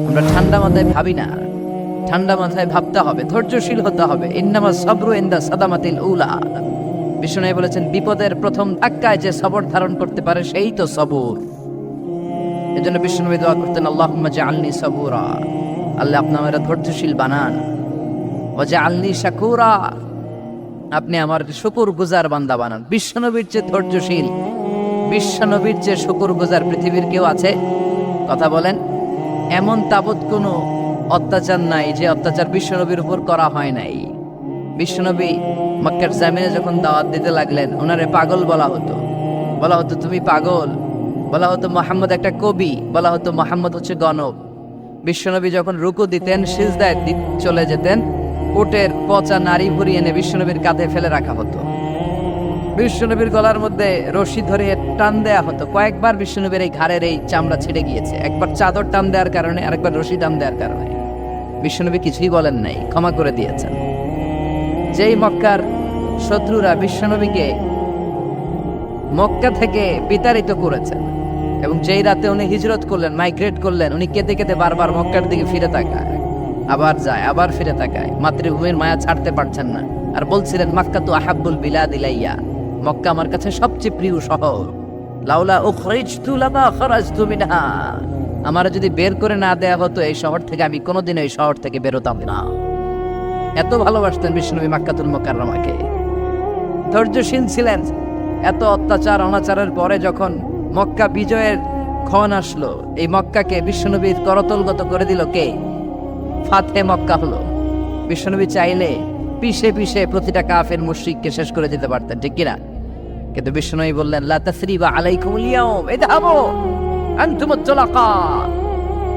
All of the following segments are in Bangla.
আমরা ঠান্ডা মাথায় ভাবি না, ঠান্ডা মাথায় ভাবতে হবে, ধৈর্যশীল হতে হবে। ইন্নামা সাবরু ইনদা সাদামাতিল উলা। বিষ্ণু বলেছেন, বিপদের প্রথম ধাক্কায় যে সবর ধারণ করতে পারে সেই তো সবর। এজন্য বিষ্ণু দোয়া করতেন, আল্লাহুম্মা জাআলনি সাবুরা, আল্লাহ আপনি আমাকে ধৈর্যশীল বানান। ওয়া জাআলনি শাকুরা, আপনি আমার শুকরগুজার বান্দা বানান। বিশ্বনবীর চেয়ে ধৈর্যশীল, বিশ্বনবীর চেয়ে শুকরগুজার পৃথিবীর কেউ আছে? কথা বলেন। এমন তাবৎ কোনো অত্যাচার নাই যে অত্যাচার বিশ্বনবীর উপর করা হয় নাই। বিশ্বনবী মক্কার জামিনে যখন দাওয়াত দিতে লাগলেন, ওনারে পাগল বলা হতো, বলা হতো তুমি পাগল, বলা হতো মুহাম্মদ একটা কবি, বলা হতো মুহাম্মদ হচ্ছে গণক। বিশ্বনবী যখন রুকু দিতেন, সিজদায় চলে যেতেন, উটের পচা নারী ভুরি এনে বিশ্বনবীর কাঁধে ফেলে রাখা হতো। বিশ্বনবীর গলার মধ্যে রশি ধরে টান দেয়া হতো। কয়েকবার বিশ্বনবীর এই ঘাড়ের এই চামড়া ছিঁড়ে গিয়েছে, একবার চাদর টান দেওয়ার কারণে, আরেকবার রশি টান দেওয়ার কারণে। বিশ্বনবী কিছুই বলেন নাই, ক্ষমা করে দিয়েছেন। যেই মক্কার শত্রুরা বিশ্বনবীকে মক্কা থেকে বিতাড়িত করেছেন, এবং যেই রাতে উনি হিজরত করলেন, মাইগ্রেট করলেন, উনি কেঁদে কেঁদে বারবার মক্কার দিকে ফিরে তাকায়, আবার যায়, আবার ফিরে তাকায়, মাতৃভূমির মায়া ছাড়তে পারছেন না। আর বলছিলেন, মাক্কা তু আহাব্বুল বিলাদ ইলাইয়া, মক্কা আমার কাছে সবচেয়ে প্রিয় শহর। লাউলা উখরিজতু লামা খারাজতু মিনহা, আমার যদি বের করে না দেয়া হতো এই শহর থেকে, আমি কোনোদিন এই শহর থেকে বেরোতাম না। এত ভালোবাসতেন বিশ্বনবী মক্কাতুল মুকাররমাকে। ধৈর্যশীল ছিলেন। এত অত্যাচার অনাচারের পরে যখন মক্কা বিজয়ের ক্ষণ আসলো, এই মক্কাকে বিশ্বনবীর করতলগত করে দিল কে? ফাতে মক্কা হলো। বিশ্বনবী চাইলে পিষে পিষে প্রতিটা কাফের মুশরিককে শেষ করে দিতে পারতেন, ঠিক কিনা? কিন্তু বিশ্বনবী বললেন, লা তাসরিবা আলাইকুমুল ইয়াউম ইযহাবু আনতুমুত তুলাকা,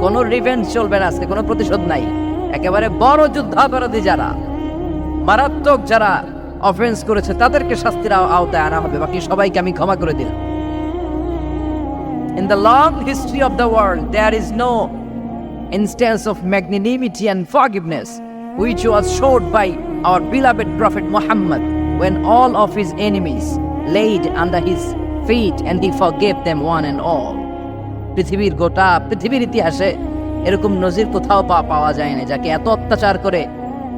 কোন রিভেঞ্জ চলবে না আজকে, কোনো প্রতিশোধ নাই। একেবারে বড় যুদ্ধাপরাধী যারা, মারাত্মক যারা অফেন্স করেছে, তাদেরকে শাস্তির আওতায় আনা হবে, বাকি সবাইকে আমি ক্ষমা করে দিলাম। In the long history of the world, there is no instance of magnanimity and forgiveness which was showed by our beloved Prophet Muhammad when all of his enemies laid under his feet and he forgave them one and all. পৃথিবীর গোটা পৃথিবীর ইতিহাসে এরকম নজির কোথাও পাওয়া যায় না, যাকে এত অত্যাচার করে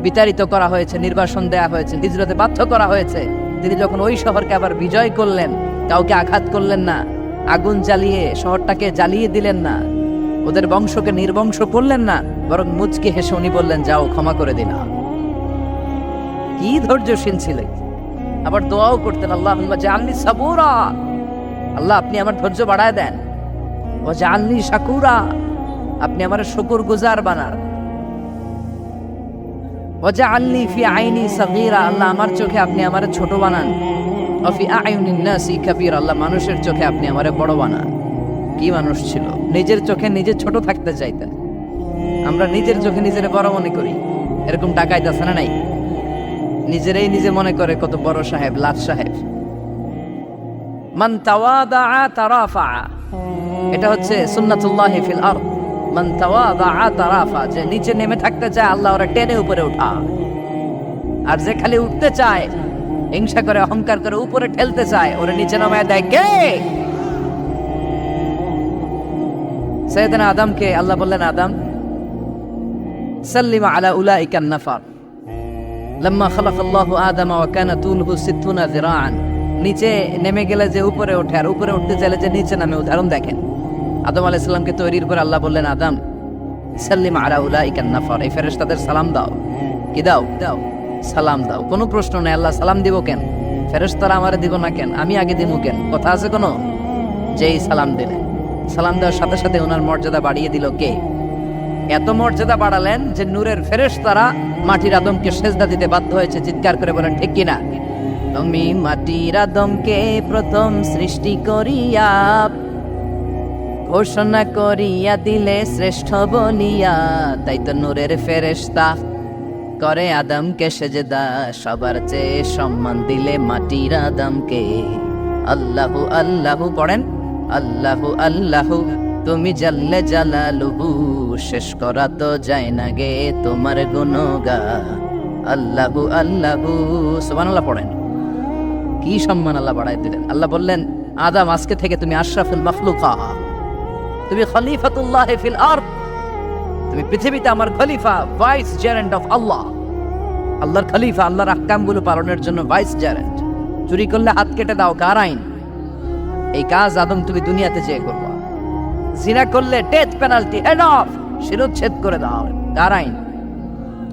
বিতাড়িত করা হয়েছে, নির্বাসন দেয়া হয়েছে, হিজরতে বাধ্য করা হয়েছে। তিনি যখন ওই শহরকে আবার বিজয় করলেন, কাউকে আঘাত করলেন না, আগুন জ্বালিয়ে শহরটাকে জ্বালিয়ে দিলেন না, ওদের বংশকে নির্বংশ করলেন না, বরং মুচকি হেসে উনি বললেন, যাও ক্ষমা করে দিলাম। কি ধৈর্যশীল ছিলেন। আবার দোয়াও করতেন, আল্লাহুম্মা জাআলনি সাবুরা, আল্লাহ আপনি আমার ধৈর্য বাড়ায় দেন। ওয়া জাআলনি শাকুরা, আপনি আমার শুকরগুজার বানান। ওয়া জাআলনি ফি আইনি সাগীরা, আল্লাহ আমার চোখে আপনি আমারে ছোট বানান। ওয়া ফি আয়ুনিন নাসি কাবীরা, আল্লাহ মানুষের চোখে আপনি আমারে বড় বানান। কি মানুষ ছিল, নিজের চোখে নিজে ছোট থাকতে চাইতেন। আমরা নিজের চোখে নিজের বড় মনে করি, এরকম ডাকাইত আছে না নাই? নিজেরাই নিজে মনে করে কত বড় সাহেব, লাট সাহেব। মান তাওয়াদা তারাফা, এটা হচ্ছে সুন্নাতুল্লাহি ফিল আরদ। মান তাওয়াদা তারাফা, যে নিচে নেমে থাকতে চায় আল্লাহ ওরা টেনে উপরে উঠা, আর যে খালি উঠতে চায়, হিংসা করে অহংকার করে উপরে ঠেলতে চায়, ওরা নিচে নামায় দেয় কে? সাইয়েদনা আদমকে আল্লাহ বললেন, আদম সাল্লিমা আলা উলাইকান নাফার লাম্মা খালাকাল্লাহু আদামা ওয়া কানা তুলহু 60 যিরাআন। নিচে নেমে গেলে যে উপরে ওঠে, আর উপরে উঠতে চাইলে যে নিচে নামে। উদাহরণ দেখেন, আদম আলাইহিস সালামকে তৈরির পর আল্লাহ বললেন, আদম সাল্লিমা আলা উলাইকান নাফার, এই ফেরেশতাদের সালাম দাও। কি দাও? দাও, সালাম দাও। কোনো প্রশ্ন নাই, আল্লাহ সালাম দিব কেন? ফেরেশতারা আমারে দিব না কেন? আমি আগে দিব কেন? কথা আছে কোনো? যেই সালাম দিলেন, সালাম দেওয়ার সাথে সাথে ওনার মর্যাদা বাড়িয়ে দিল কে? এত মর্যাদা বাড়ালেন যে নূরের ফেরেশতারা মাটির আদমকে সেজদা দিতে বাধ্য হয়েছে। চিৎকার করে বলেন, ঠিক কিনা? তুমি মাটির আদমকে প্রথম সৃষ্টি করিয়া ঘোষণা করিয়া দিলে শ্রেষ্ঠ বলিয়া, তাই তো নূরের ফেরেশতা করে আদমকে সেজদা, সবার চেয়ে সম্মান দিলে মাটির আদমকে। আল্লাহু আল্লাহু পড়েন, আল্লাহু আল্লাহু তুমি জাল্লে জালালুহু, শেষ করা তো যায় না গে তোমার গুণগান। আল্লাহু আল্লাহু, সুবহানাল্লাহ পড়েন। কি সম্মান আল্লাহ বাড়াই দিলেন। আল্লাহ বললেন, আদম আজকে থেকে তুমি আশরাফুল মাখলুকা, তুমি খলিফাতুল্লাহ ফিল আরদ, তুমি পৃথিবীতে আমার খলিফা, ভাইস জেরেন্ট অফ আল্লাহ, আল্লাহর খলিফা, আল্লাহর আহকামগুলো পালনের জন্য ভাইস জেরেন্ট। চুরি করলে হাত কেটে দাও, কার আইন? এই কাজ আদম তুমি দুনিয়াতে চেয়ে করবা। জিনা করলে ডেথ পেনাল্টি, হেড অফ, শিরোচ্ছেদ করে দাও, কার আইন?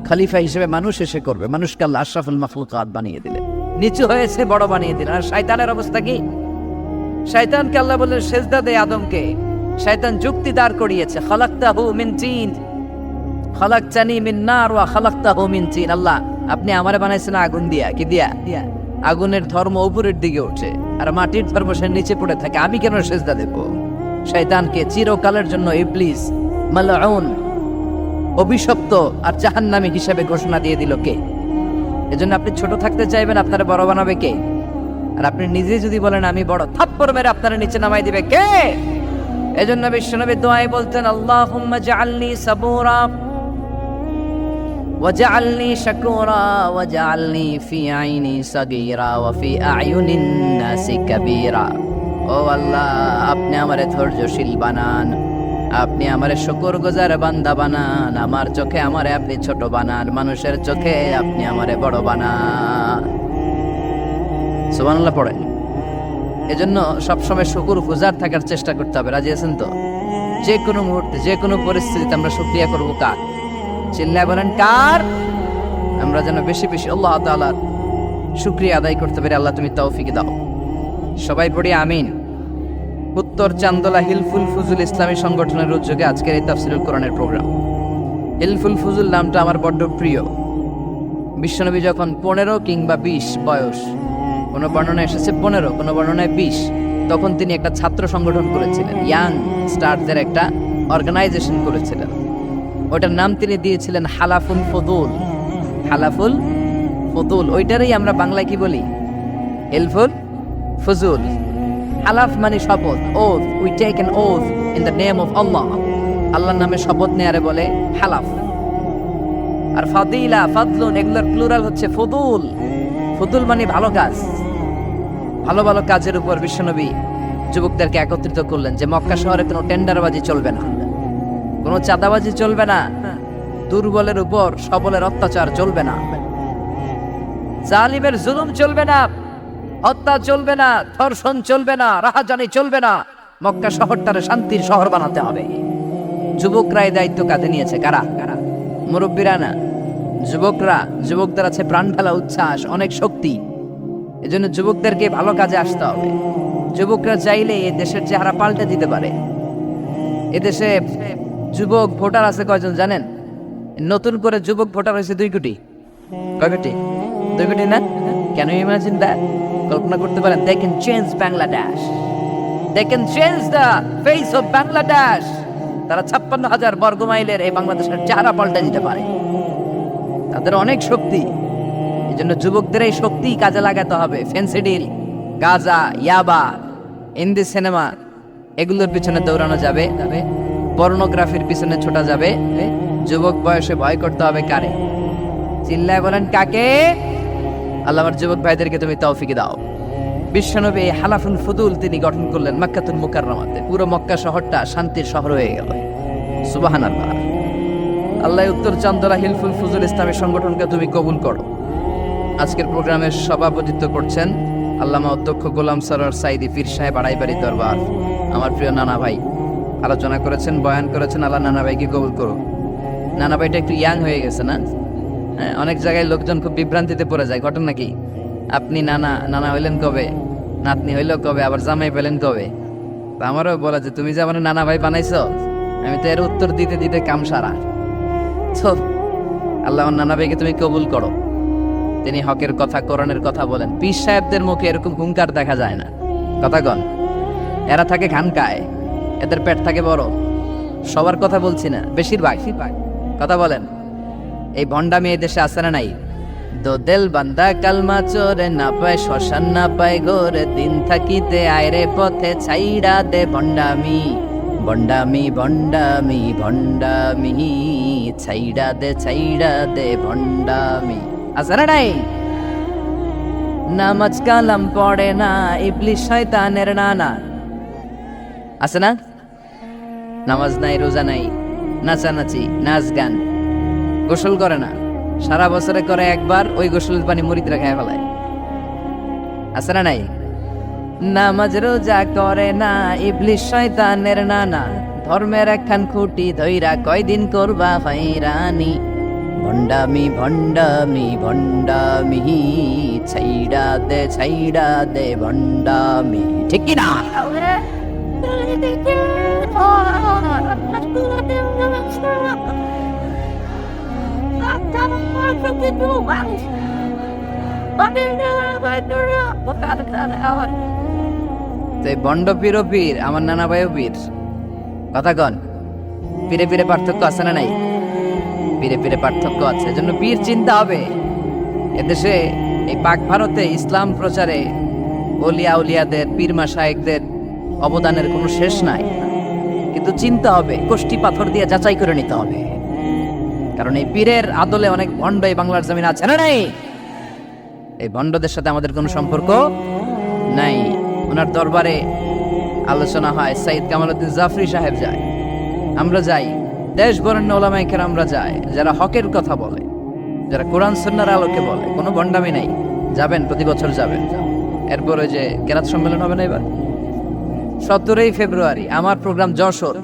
খলিফা হিসেবে মানুষ এসে করবে। মানুষকে আল্লাহ আশরাফুল মাখলুকাত বানিয়ে দিলেন, নিচু হয়েছে বড় বানিয়ে দিলেন। আর শয়তানের অবস্থা কি? শয়তানকে আল্লাহ বললেন সেজদা দে আদমকে। শয়তান যুক্তি দাঁড় করিয়েছে, খালাকতাহু মিন তিন খালাকতানি মিন নার ওয়া খালাকতাহু মিন তিন। আল্লাহ, আপনি আমারে বানাইছেন আগুন দিয়া। কি দিয়া? আগুনের ধর্ম উপরের দিকে ওঠে আর মাটির ধর্ম সে নিচে পড়ে থাকে, আমি কেন সেজদা দেব? শয়তানকে চিরকালের জন্য ইবলিস মালউন, অভিশপ্ত আর জাহান্নামী হিসেবে ঘোষণা দিয়ে দিল কে? এজন্য আপনি ছোট থাকতে চাইবেন, আপনারা বড় বানাবে কে? আর আপনি নিজে যদি বলেন আমি বড়, থাপ্পড় মেরে আপনারা নিচে নামাই দিবে কে? এজন্য বিশ্বনবী দোয়ায় বলতেন, আল্লাহুম্মা জাআলনি সাবুরা ওয়াজআলনি শাকুরা ওয়াজআলনি ফি আইনি সাগীরা ওয়া ফি আয়ুনিন নাসি কাবীরা। ও আল্লাহ, আপনি আমারে ধৈর্যশীল বানান, আপনি আমারে শুকরগুজার বান্দা বানান, আমার চোখে আমারে আপনি ছোট বানান, মানুষের চোখে আপনি আমারে বড় বানান। সুবহানাল্লাহ পড়েন। এজন্য সবসময় শুকরগুজার থাকার চেষ্টা করতে হবে। রাজি আছেন তো? যে কোনো মুহূর্তে, যে কোনো পরিস্থিতিতে আমরা শুকরিয়া করবো কার? চিল্লায় বলেন কার? আমরা যেন বেশি বেশি আল্লাহ তাআলার শুকরিয়া আদায় করতে পারি। আল্লাহ তুমি তৌফিক দাও। সবাই পড়ি আমিন। উত্তর চান্দলা হিলফুল ফুজুল ইসলামী সংগঠনের উদ্যোগে আজকের এই তাফসীরুল কোরআনের প্রোগ্রাম। হিলফুল ফুজুল নামটা আমার বড্ড প্রিয়। বিশ্বনবী যখন 15 কিংবা 20 বয়স, কোনো বর্ণনায় এসেছে 15, কোনো বর্ণনায় 20, তখন তিনি একটা ছাত্র সংগঠন করেছিলেন, ইয়াং স্টারদের একটা অর্গানাইজেশন করেছিলেন। ওটার নাম তিনি দিয়েছিলেন হালাফুল ফুদুল। হালাফুল ফুদুল, ওইটারই আমরা বাংলায় কি বলি? হিলফুল ফুজুল। হালাফ মানে শপথ, oath, we take an oath in the name of Allah. আল্লাহর নামে শপথ নেয়ারে বলে হালাফ। আর ফাদিলা, ফাদলুন, এগুলোর প্লুরাল হচ্ছে ফুদুল। ফুদুল মানে ভালো কাজ। ভালো ভালো কাজের উপর বিশ্বনবী যুবকদেরকে একত্রিত করলেন যে মক্কা শহরে কোনো টেন্ডারবাজি চলবে না, কোনো চাঁদাবাজি চলবে না, দুর্বলের উপর সবলের অত্যাচার চলবে না, জালিমের জুলুম চলবে না, হত্যা চলবে না, ধর্ষণ চলবে না, রাহাজানি চলবে না। মক্কা শহরটারে শান্তির শহর বানাতে হবে। যুবকরা এই দায়িত্ব কাঁধে নিয়েছে। কারা? মুরব্বীরা না, যুবকরা। যুবকদের আছে প্রাণ ফেলা উচ্ছ্বাস, অনেক শক্তি। এজন্য যুবকদেরকে ভালো কাজে আসতে হবে। যুবকরা চাইলে এই দেশের চেহারা পাল্টে দিতে পারে। এদেশে যুবক ভোটার আছে কয়জন জানেন? নতুন করে যুবক ভোটার হয়েছে 2 কোটি। কয় কোটি? 2 কোটি না? Can you imagine that? কল্পনা করতে পারেন? They can change Bangladesh. They can change the face of Bangladesh. তারা 56,000 বর্গ মাইলের এই বাংলাদেশের চেহারা পাল্টে দিতে পারে। তাদের অনেক শক্তি। এই জন্য যুবকদের এই শক্তি কাজে লাগাতে হবে। ফেন্সিডিল, গাঁজা, ইয়াবা, হিন্দি সিনেমা, এগুলোর পিছনে দৌড়ানো যাবে, পর্নোগ্রাফির পিছনে ছোটা যাবে। যুবক বয়সে ভয় করতে হবে কারে? চিল্লায় বলেন কাকে? আল্লাহ আমার যুবক ভাইদেরকে তুমি তৌফিক দাও। বিশ্বনবী এই হালাফুল ফুদুল তিনি গঠন করলেন মক্কাতুল মুকাররমাতে। পুরো মক্কা শহরটা শান্তির শহর হয়ে গেল। সুবহানাল্লাহ। আল্লাহ উত্তর চান্দলা হিলফুল ফুজুল ইসলামী সংগঠনকে তুমি কবুল করো। আজকের প্রোগ্রামের সভাপতিত্ব করছেন আল্লামা অধ্যক্ষ গোলাম সরোয়ার সাইদি পীর সাহেব, আড়াইবাড়ি দরবার। আমার প্রিয় নানা ভাই আলোচনা করেছেন, বয়ান করেছেন। আল্লাহ নানা ভাইকে কবুল করো। নানা ভাইটা একটু ইয়াং হয়ে গেছে না? হ্যাঁ, অনেক জায়গায় লোকজন খুব বিভ্রান্তিতে পড়ে যায়। ঘটনা কি? আপনি নানা হইলেন কবে, নাতনি হইল কবে, আবার জামাই পেলেন কবে? তা আমারও বলা যে তুমি যে আমার নানা ভাই বানাইছো, আমি তো এর উত্তর দিতে দিতে কাম সারা। তো আল্লাহ নানা ভাইকে তুমি কবুল করো। তিনি হকের কথা, কোরআনের কথা বলেন। পীর সাহেবদের মুখে এরকম হুঙ্কার দেখা যায় না। কথা কন, এরা থাকে খানকায়, এদের পেট থাকে বড়। সবার কথা বলছি না, বেশিরভাগ। কথা বলেন। এই ভণ্ডামি এই দেশে আছে না নাই? দো দেল বান্দা কালমা চোরে, না পায় শ্মশান না পায় ঘরে, দিন থাকিতে আয়রে পথে ছাইড়া দে ভণ্ডামি। ভণ্ডামি ভণ্ডামি ভণ্ডামি, ছাইড়া দে ভণ্ডামি। আছে না নাই? নামাজ কালাম পড়ে না, ইবলিস শয়তানের নানা। আছে না? নামাজ নাই, রোজা নাই, নাচানাচি, নাচ গান, গোসল করে না, সারা বছরে করে একবার, ওই গোসলের পানি মুরিদরা খেয়ে ফেলায়। আছে না নাই? নামাজ রোজা করে না, ইবলিশ শয়তানের নানা, ধর্মের একখান খুঁটি ধইরা কয়দিন করবা হয়রানি। ভণ্ডামি ভণ্ডামি ভণ্ডামি, ছাইড়া দে ভণ্ডামি, ঠিক কি না? ভণ্ড পীরও পীর, আমার নানা ভাইও পীর। কথা কন, পীরে পীরে পার্থক্য আছে না নাই? পীরে পীরে পার্থক্য আছে, এজন্য পীর চিন্তা হবে। এদেশে এই পাক ভারতে ইসলাম প্রচারে ওলিয়া উলিয়াদের, পীর মাশায়েখদের অবদানের কোনো শেষ নাই, কিন্তু চিন্তা হবে, কোষ্ঠী পাথর দিয়ে যাচাই করে নিতে হবে। কারণ এই পীরের আদলে অনেক ভণ্ড এই বাংলার জমিন আছে না নাই? এই ভণ্ডদের সাথে আমাদের কোনো সম্পর্ক নাই। ওনার দরবারে আলোচনা হয়, সাইদ কামালউদ্দিন জাফরি সাহেব যায়, আমরা যাই, দেশ বরেণ্য ওলামায়ে কেরামরা যায়, যারা হকের কথা বলে, যারা কোরআন সুন্নাহর আলোকে বলে, কোনো ভণ্ডামি নাই। যাবেন, প্রতি বছর যাবেন। এরপর ওই যে কেরাত সম্মেলন হবে না এবার 17 ফেব্রুয়ারি, আমার প্রোগ্রাম যশোর।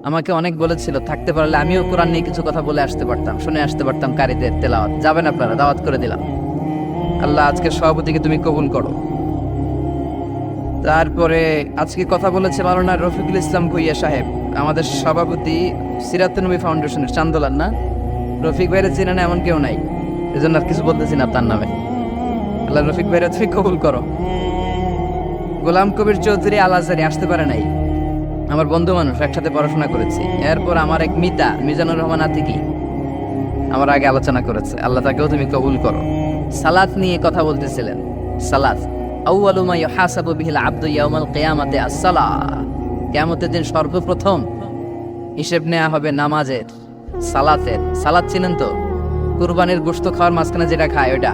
আমাকে অনেক বলেছিল থাকতে পারলে আমিও কোরআন নিয়ে কিছু কথা বলে আসতে পারতাম, শুনে আসতে পারতাম কারীদের তেলাওয়াত। যাবেন আপনারা, দাওয়াত করে দিলাম। আল্লাহ আজকের সভাপতিকে তুমি কবুল করো। তারপরে আজকে কথা বলেছে মাওলানা রফিকুল ইসলাম ভুইয়া সাহেব, আমাদের সভাপতি সিরাতুন নবী ফাউন্ডেশনের চান্দোলার। না, রফিক ভাইয়ের চেনে না এমন কেউ নাই, এজন্য আর কিছু বলতেছি না তার নামে। আল্লাহ রফিক ভাইয়ের তুমি কবুল করো। গোলাম কবির চৌধুরী আল আজহারি আসতে পারে নাই, আমার বন্ধু মানুষ, একসাথে পড়াশোনা করেছি। এরপর আমার এক মিতা মিজানুর রহমান আতিকি আমার আগে আলোচনা করেছে, আল্লাহ তাকেও তুমি কবুল করো। সালাত নিয়ে কথা বলতেছিলেন। সালাত আউয়ালু মা ইউহাসাবু বিহিল আবদু ইয়াউমাল কিয়ামাতি আস-সালাহ, কিয়ামতের দিন সর্বপ্রথম হিসেব নেওয়া হবে নামাজের, সালাতের। সালাত চিনেন তো? কুরবানির গোশত খাওয়ার মাঝখানে যেটা খায় ওটা,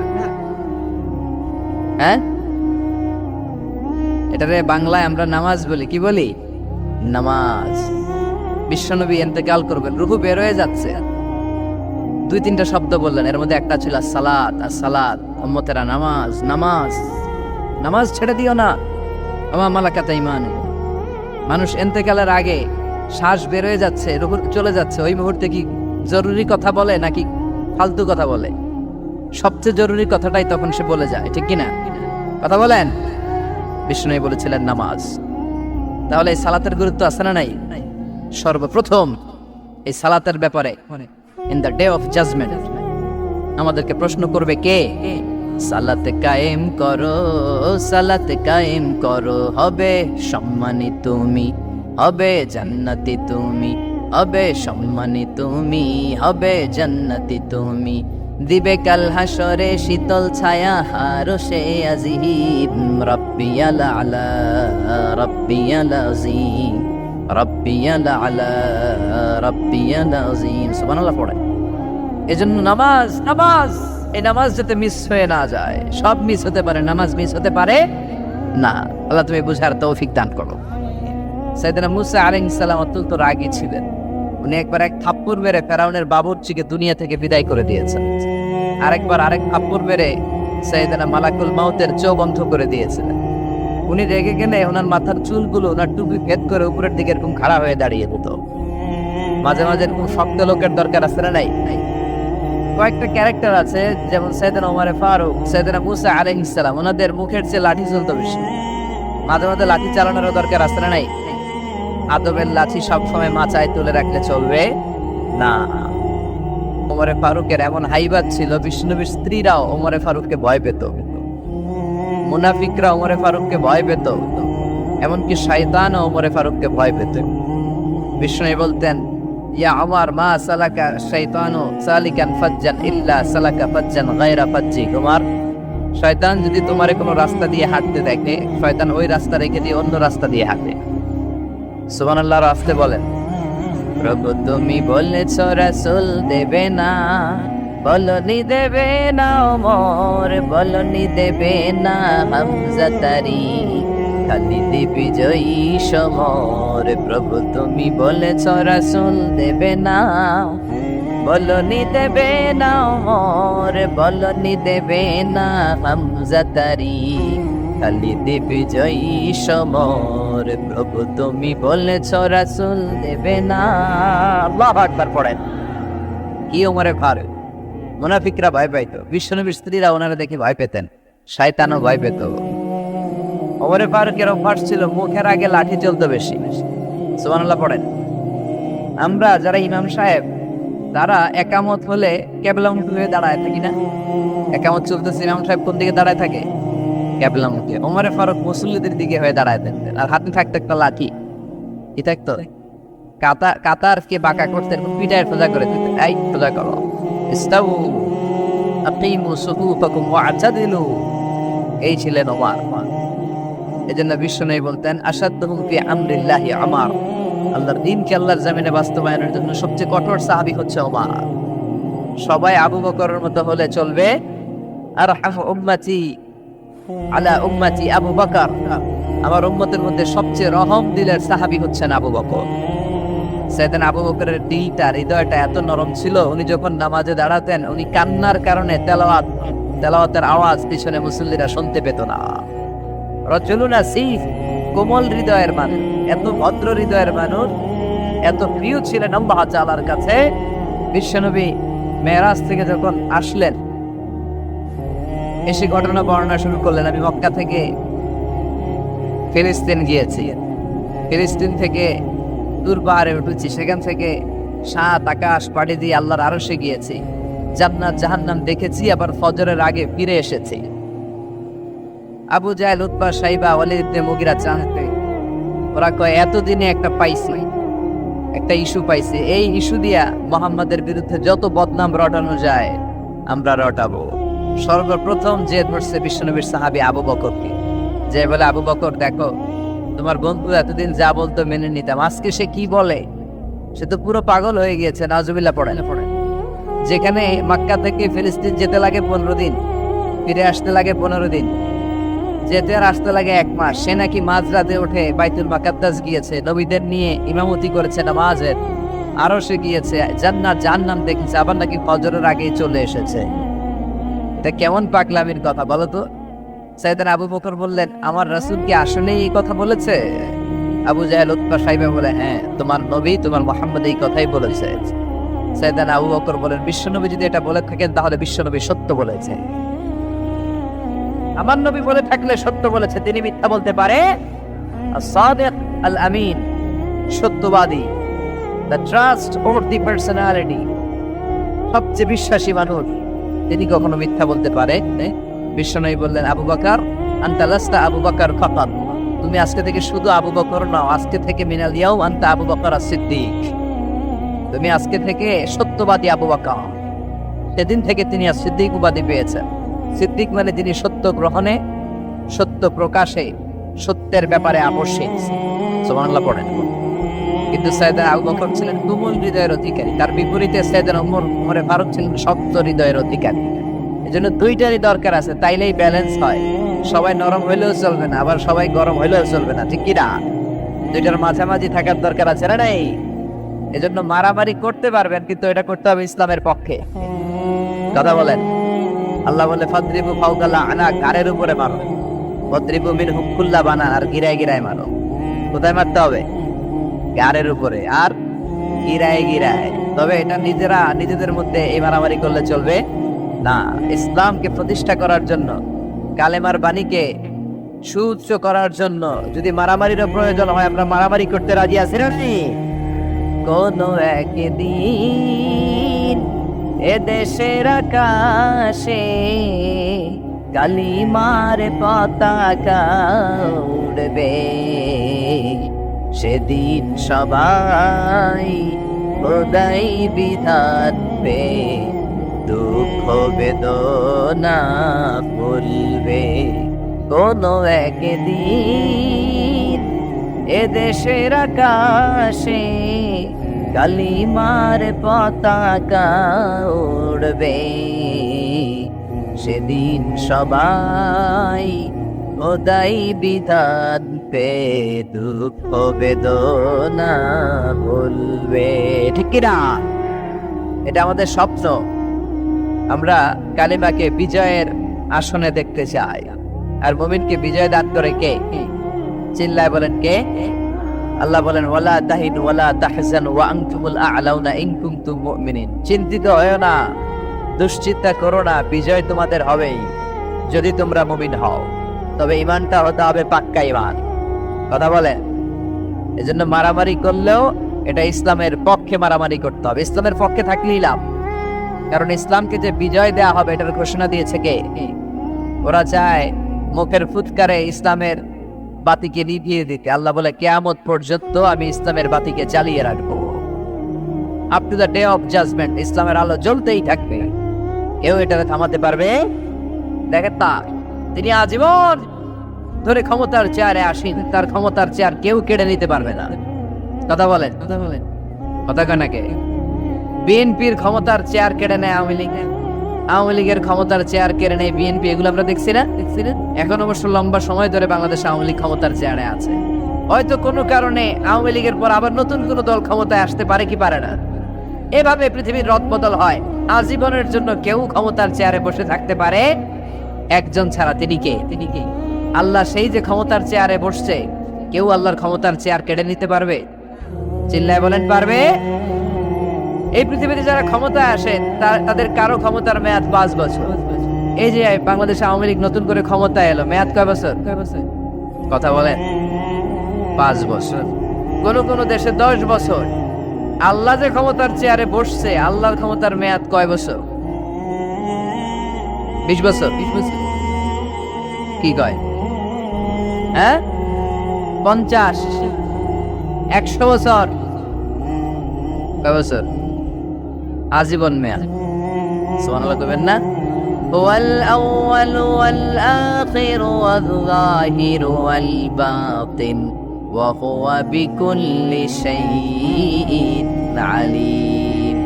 হ্যাঁ, এটারে বাংলায় আমরা নামাজ বলি। কি বলি? নামাজ। বিশ্বনবী ইন্তেকাল করবেন, রূহ বের হয়ে যাচ্ছে, 2-3টা শব্দ বললেন, এর মধ্যে একটা ছিল সালাত। আর সালাত, উম্মতেরা নামাজ, নামাজ, নামাজ ছেড়ে দিও না, আমা মালাকাত ঈমানু। মানুষ ইন্তেকালের আগে শ্বাস বের হয়ে যাচ্ছে, রূহ চলে যাচ্ছে, ওই মুহূর্তে কি জরুরি কথা বলে নাকি ফালতু কথা বলে? সবচেয়ে জরুরি কথাটাই তখন সে বলে যায়, ঠিক কিনা? কথা বলেন। বিষ্ণু বলেছিলেন নামাজ। তাহলে এই সালাতের গুরুত্ব আছে না নাই? সর্বপ্রথম এই সালাতের ব্যাপারে in the day of judgement আমাদেরকে প্রশ্ন করবে কে? সালাত কায়েম করো, সালাত কায়েম করো, হবে সম্মানী তুমি, হবে জান্নাতি তুমি, হবে সম্মানী তুমি, হবে জান্নাতি তুমি। দিবে কাল হাসরে শীতল ছায়া হারশে আজিম, রাব্বিয়াল আলা রাব্বিয়াল আযীম, রাব্বিয়াল আলা রাব্বিয়াল আযীম। সুবহানাল্লাহ পড়ে। এজন্য নামাজ, নামাজ, এই নামাজ যাতে মিস হয়ে না যায়। সব মিস হতে পারে, নামাজ মিস হতে পারে না। আল্লাহ তুমি বুঝার তৌফিক দান করো। সাইয়েদনা মুসা আলাইহিস সালাম অত্যন্ত রাগী ছিলেন। উনি একবার এক থাপ্পড় মেরে ফেরাউনের বাবুর্চিকে দুনিয়া থেকে বিদায় করে দিয়েছেন। আরেকবার আরেক থাপ্পড় মেরে সাইয়েদনা মালাকুল মাউতের চোখ বন্ধ করে দিয়েছিলেন। উনি রেগে গেলে ওনার মাথার চুলগুলো ওনার টুপি ভেদ করে উপরের দিকে এরকম খাড়া হয়ে দাঁড়িয়ে যেত। মাঝে মাঝে এরকম শক্ত লোকের দরকার আছে না নাই? কয়েকটা ক্যারেক্টার আছে, যেমন সাইয়েদনা ওমর ফারুক, সাইয়েদনা মুসা আলাইহিস সালাম, ওনাদের মুখের চেয়ে লাঠি চলতো বেশি। মাঝে মাঝে লাঠি চালানোরও দরকার আছে না নাই? আদবের লাঠি সবসময় মাচায় তুলে রাখলে চলবে না। ওমরে ফারুকের এমন হাইবাত ছিল, বিষ্ণুনবীর স্ত্রীরাও ওমরে ফারুককে ভয় পেত, মুনাফিকরা ওমরে ফারুককে ভয় পেত, এমনকি শয়তানও ওমরে ফারুককে ভয় পেত। বিষ্ণু বলতেন, ইয়া ওমর মা সালাকা শাইতানু সালিকান ফাজ্জান ইল্লা সালাকা ফাজ্জান গায়রা ফাজ্জি। ওমর, শয়তান যদি তোমারে কোনো রাস্তা দিয়ে হাঁটতে দেখে, শয়তান ওই রাস্তা রেখে দিয়ে অন্য রাস্তা দিয়ে হাঁটে। সুবহানাল্লাহ। আসতে বলেন, প্রভু তুমি বলেছ রাসূল দেবে না, বলনি দেবে না ওমর, বলনি দেবে না হামজা তারি, খালিদে বিজয়ী সমর প্রভু তুমি বলেছ রাসূল দেবে না, বলনি দেবে না ওমর, বলনি দেবে না হামজা তারি, খালিদে বিজয়ী সমর প্রভু তুমি বলেছ রাসূল দেবে না। আল্লাহু আকবার পড়েন। কি ওমরে ফারুক, মুনাফিকরা ভয় পাইতো, বিশ্বনবীর স্ত্রীরা ওনারা দেখে ভয় পেতেন, শয়তানও ভয় পেত। ওমরে ফারুকের অভ্যাস ছিল মুখের আগে লাঠি চলতো বেশি। সুবহানাল্লাহ পড়েন। আমরা যারা ইমাম সাহেব তারা একামত হলে কেবলামুখী হয়ে দাঁড়ায় থাকি না? একামত চলতেছে, ইমাম সাহেব কোন দিকে দাঁড়ায় থাকে? কেবলামুখী। ওমরে ফারুক মুসল্লিদের দিকে হয়ে দাঁড়ায় থাকতেন, আর হাতে থাকতো একটা লাঠি। কি থাকতো? কাতারকে বাঁকা করতেন, পিঠায় সোজা করে দিতেন, এই সোজা করো, ইস্তাউ আকিমু সুফুফাকুম ওয়া'তাদিলু। এই ছিলেন ওমর। এজন্য বিশ্বনবী বলতেন আশাদ্দুহুম ফি আমরিল্লাহি আমার, আল্লাহর দ্বীনকে আল্লাহর জমিনে বাস্তবায়নের জন্য সবচেয়ে কঠোর সাহাবী হচ্ছে ওমর। সবাই আবু বকরের মতো হলে চলবে। আর উম্মতি আলা উম্মতি আবু বকর, আমার উম্মতের মধ্যে সবচেয়ে রহম দিলের সাহাবী হচ্ছেন আবু বকর। সাইয়েদনা আবু বকরের দিলটা, হৃদয়টা এত নরম ছিল, উনি যখন নামাজে দাঁড়াতেন উনি কান্নার কারণে তেলাওয়াতের আওয়াজ পিছনে মুসল্লিরা শুনতে পেত না। রজুলুন আসিফ, কোমল হৃদয়ের মানুষ, এত ভদ্র হৃদয়ের মানুষ, এত প্রিয় ছিলেন আল্লাহ তাআলার কাছে। বিশ্বনবী মেরাজ থেকে যখন আসলেন, এসে ঘটনা বর্ণনা শুরু করলেন, আমি মক্কা থেকে ফিলিস্তিন গিয়েছি, ফিলিস্তিন থেকে দূর পাহাড়ে উঠেছি, সেখান থেকে 7 আকাশ পাড়ি দিয়ে আল্লাহর আরশে গিয়েছি, জান্নাত জাহান্নাম দেখেছি, আবার ফজরের আগে ফিরে এসেছি। আবু জাহেল, উতবা, সাইবা, ওয়ালিদ ইবনে মুগিরা জানতে, ওরা কয় এতদিনে একটা পাইছি, একটা ইস্যু পাইছি, এই ইস্যু দিয়া মুহাম্মাদের বিরুদ্ধে যত বদনাম রটানো যায় আমরা রটাবো। সর্বপ্রথম যে ধরছে বিশ্বনবীর সাহাবী আবু বকরকে, যে বলে আবু বকর দেখো তোমার বন্ধু এতদিন যা বলতো মেনে নিতাম, আজকে সে কি বলে, সে তো পুরো পাগল হয়ে গিয়েছে। নাউজুবিল্লাহ পড়েন। যেখানে মক্কা থেকে ফিলিস্তিন যেতে লাগে 15 দিন, ফিরে আসতে লাগে 15 দিন, যেতে আর আসতে লাগে 1 মাস, সে নাকি মাঝরাতে উঠে বাইতুল মুকাদ্দাস গিয়েছে, নবীদের নিয়ে ইমামতি করেছে নামাজের, আরো সে গিয়েছে, জান্নাত জাহান্নাম দেখেছে, আবার নাকি ফজরের আগেই চলে এসেছে। এটা কেমন পাগলামির কথা বলো তো? সাইয়েদনা আবু বকর বললেন আমার রাসূল কি আসলেই এই কথা বলেছে? আবু জাহেল, উতবা, সাইবা বলে হ্যাঁ, তোমার নবী, তোমার মুহাম্মদ এই কথাই বলেছে। সাইয়েদনা আবু বকর বলেন বিশ্বনবী যদি এটা বলে থাকেন তাহলে বিশ্বনবী সত্য বলেছে। আমার নবী বলে থাকলে সত্য বলেছে, তিনি মিথ্যা বলতে পারে? as-sadiq al-amin, সত্যবাদী, the trustworthy personality, সবচেয়ে বিশ্বাসী মানুষ, তিনি কখনো মিথ্যা বলতে পারে? বিশ্বনবী বললেন আবু বকর আনতা লাস্তা আবু বকর ফাকাত, তুমি আজকে থেকে শুধু আবু বকর নও, আজকে থেকে মিনাল ইয়াউম আনতা আবু বকর as-সিদ্দিক, তুমি আজকে থেকে সত্যবাদী আবু বকর। সেদিন থেকে তিনি as-সিদ্দিক উপাধি পেয়েছেন। সিদ্দিক মানে যিনি সত্য গ্রহণে, সত্য প্রকাশে, সত্যের ব্যাপারে আপোষহীন। সুবহানাল্লাহ পড়েন। কিন্তু সাইয়েদনা আবু বকর ছিলেন কোমল হৃদয়ের অধিকারী, তার বিপরীতে সাইয়েদনা ওমরে ফারুক ছিলেন শক্ত হৃদয়ের অধিকারী। এজন্য দুইটারই দরকার আছে, তাইলেই ব্যালেন্স হয়। সবাই নরম হইলেও চলবে না, আবার সবাই গরম হইলেও চলবে না, ঠিক কি না? দুইটার মাঝামাঝি থাকার দরকার আছে না নাই? এজন্য মারামারি করতে পারবেন, কিন্তু এটা করতে হবে ইসলামের পক্ষে। কথা বলেন। আল্লাহ বলে ফাদরিবু ফাওকাল আনাক, গারের উপরে মারো, ফাদরিবু মিনহুম কুল্লা বানান, আর গিরায় গিরায় মারো। কোথায় মারতে হবে? গারের উপরে আর গিরায় গিরায়। তবে এটা নিজেদের মধ্যে এই মারামারি করলে চলবে না। ইসলামকে প্রতিষ্ঠা করার জন্য, কালেমার বাণীকে সুউচ্চ করার জন্য যদি মারামারিরও প্রয়োজন হয়, আমরা মারামারি করতে রাজি আছি না? কোন একদিন এ দেশের আকাশে কালিমার পতাকা উড়বে, সেদিন সবাই খোদাই বিধান পে দুঃখ বেদনা ভুলবে। কোন একদিন এ দেশের আকাশে কালিমার পতাকা উড়বে, সেদিন সবাই খোদাই বিধান পে দুঃখ বেদনা ভুলবে, ঠিক কিনা? এটা আমাদের স্বপ্ন। আমরা কালিমাকে বিজয়ের আসনে দেখতে চাই। আর মুমিনকে বিজয় দান করে কে? চিল্লায় বলেন কে? আল্লাহ বলেন ওয়ালা তাহিনু ওয়ালা তাহজানু ওয়া আনতুমুল আ'লাউনা ইন কুনতুম মুমিনিন। চিন্তিত হয়ো না, দুশ্চিন্তা করো না, বিজয় তোমাদের হবেই যদি তোমরা মুমিন হও। তবে ঈমানটা হতে হবে পাক্কা ঈমান। কথা বলেন। এজন্য মারামারি করলেও এটা ইসলামের পক্ষে মারামারি করতে হবে, ইসলামের পক্ষে থাকলেই লাভ। কারণ ইসলামকে যে বিজয় দেয়া হবে এটার ঘোষণা দিয়েছে কে? ওরা চায় মুখের ফুৎকারে ইসলামের বাতিকে নিভিয়ে দিতে। আল্লাহ বলে কিয়ামত পর্যন্ত আমি ইসলামের বাতিকে জ্বালিয়ে রাখবো। Up to the day of judgement ইসলামের আলো জ্বলতেই থাকবে, কেউ এটাকে থামাতে পারবে? দেখেন তা তিনি আজীবন ধরে ক্ষমতার চেয়ারে আসেন, তার ক্ষমতার চেয়ার কেউ কেড়ে নিতে পারবে না। কথা বলেন, কথা বলেন, কথা কয় নাকি? বিএনপির ক্ষমতার চেয়ার কেড়ে নেয় আওয়ামী লীগ, আওয়ামী লীগের ক্ষমতার চেয়ার কেড়ে নেয় বিএনপি। এগুলো আমরা দেখছি না? এখন অবশ্য লম্বা সময় ধরে বাংলাদেশ আওয়ামী লীগ ক্ষমতার চেয়ারে আছে। হয়তো কোনো কারণে আওয়ামী লীগের পর আবার নতুন কোনো দল ক্ষমতায় আসতে পারে কি পারে না। এভাবে পৃথিবীর রদবদল হয়। আজীবনের জন্য কেউ ক্ষমতার চেয়ারে বসে থাকতে পারে একজন ছাড়া। তিনি কে? তিনি কে? আল্লাহ। সেই যে ক্ষমতার চেয়ারে বসছে, কেউ আল্লাহর ক্ষমতার চেয়ার কেড়ে নিতে পারবে? চিল্লায় বলেন পারবে? এই পৃথিবীতে যারা ক্ষমতায় আসেন তাদের কারো ক্ষমতার মেয়াদ 5 বছর। এই যে বাংলাদেশ আওয়ামী লীগ নতুন করে ক্ষমতায় এলো, মেয়াদ কয় বছর? কথা বলেন। 5 বছর। কোন কোন দেশে 10 বছর। আল্লাহ যে ক্ষমতার চেয়ারে বসছে, আল্লাহর ক্ষমতার মেয়াদ কয় বছর? 20 বছর। 20 বছর কি কয়? হ্যাঁ, 50, 100 বছর। কয় বছর? আজীবন মেয়াদ। সুবহানাল্লাহ কইবেন না? হুয়াল আউয়ালু ওয়াল আখিরু ওয়াল যাহিরু ওয়াল বাতিন ওয়া হুয়া বিকুল্লি শাইইন আলীম।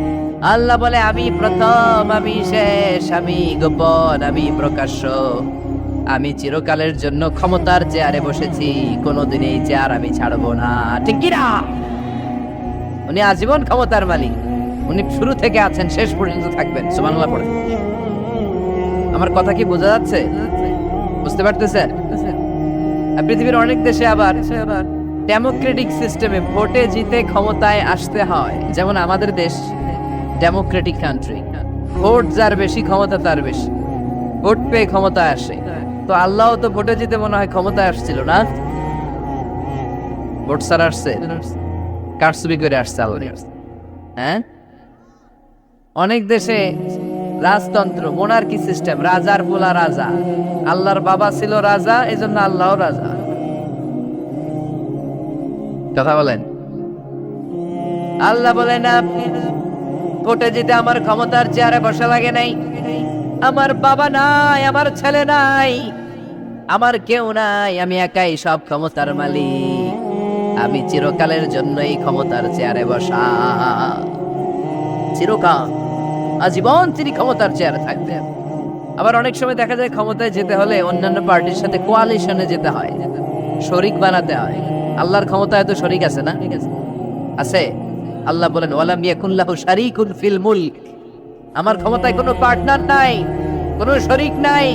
আল্লাহ বলে আমি প্রথম, আমি শেষ, আমি গোপন, আমি প্রকাশ্য। আমি চিরকালের জন্য ক্ষমতার চেয়ারে বসেছি, কোনোদিন এই চেয়ার আমি ছাড়বো না। ঠিক কি না? উনি আজীবন ক্ষমতার মালিক। উনি শুরু থেকে আছেন, শেষ পর্যন্ত থাকবেন। সুবহানাল্লাহ পড়ে। আমার কথা কি বোঝা যাচ্ছে? বুঝতে পারতেছেন? পৃথিবীর অনেক দেশে আবার ডেমোক্রেটিক সিস্টেমে ভোটে জিতে ক্ষমতায় আসতে হয়। যেমন আমাদের দেশ ডেমোক্রেটিক কান্ট্রি। ভোট যার বেশি, ক্ষমতা তার বেশি। ভোট পেয়ে ক্ষমতায় আসে। তো আল্লাহ তো ভোটে জিতে মনে হয় ক্ষমতায় আসছিল না, ভোট ছাড়া আসছে, কারচুপি করে আসছে আল্লাহ। হ্যাঁ, অনেক দেশে রাজতন্ত্র, মোনার্কি সিস্টেম, রাজার পোলা রাজা। আল্লাহর বাবা ছিল রাজা, এজন্য আল্লাহও রাজা। কথা বলেন। আল্লাহ বলেন আপনি ভোটে জিতে আমার ক্ষমতার চেয়ারে বসা লাগে নাই। আমার বাবা নাই, আমার ছেলে নাই, আমার কেউ নাই, আমি একাই সব ক্ষমতার মালিক। আমি চিরকালের জন্য এই ক্ষমতার চেয়ারে বসা। চিরকাল, আজীবন তিনি ক্ষমতার চেয়ারে থাকবেন। আবার অনেক সময় দেখা যায় ক্ষমতায় যেতে হলে অন্যান্য পার্টির সাথে কোয়ালিশনে যেতে হয়, শরিক বানাতে হয়। আল্লাহর ক্ষমতায় তো শরিক আছে না? আছে। আল্লাহ বলেন ওয়ালাম ইয়াকুন লাহু শারীকুন ফিল মুলক। আমার ক্ষমতায় কোনো পার্টনার নাই, কোনো শরিক নাই।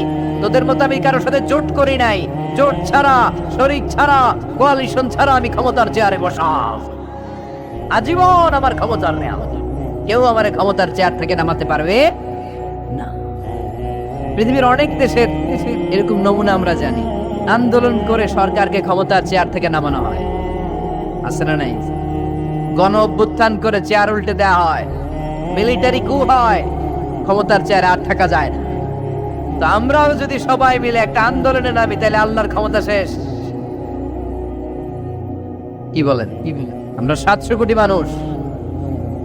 তোদের মতো আমি কারোর সাথে জোট করি নাই। জোট ছাড়া, শরিক ছাড়া, কোয়ালিশন ছাড়া আমি ক্ষমতার চেয়ারে বসা। আজীবন আমার ক্ষমতার নেয়ামত। কেউ আমার ক্ষমতার চেয়ার থেকে নামাতে পারবে না। পৃথিবীর অনেক দেশের এরকম নমুনা আমরা জানি। আন্দোলন করে সরকারকে ক্ষমতার চেয়ার থেকে নামানো হয়, আছে না নাই? গণ অভ্যুত্থান করে চেয়ার উল্টে দেওয়া হয়, মিলিটারি কু হয়, ক্ষমতার চেয়ারে আর থাকা যায় না। তো আমরাও যদি সবাই মিলে একটা আন্দোলনে নামি, তাহলে আল্লাহর ক্ষমতা শেষ। কি বলেন? আমরা 700 কোটি মানুষ,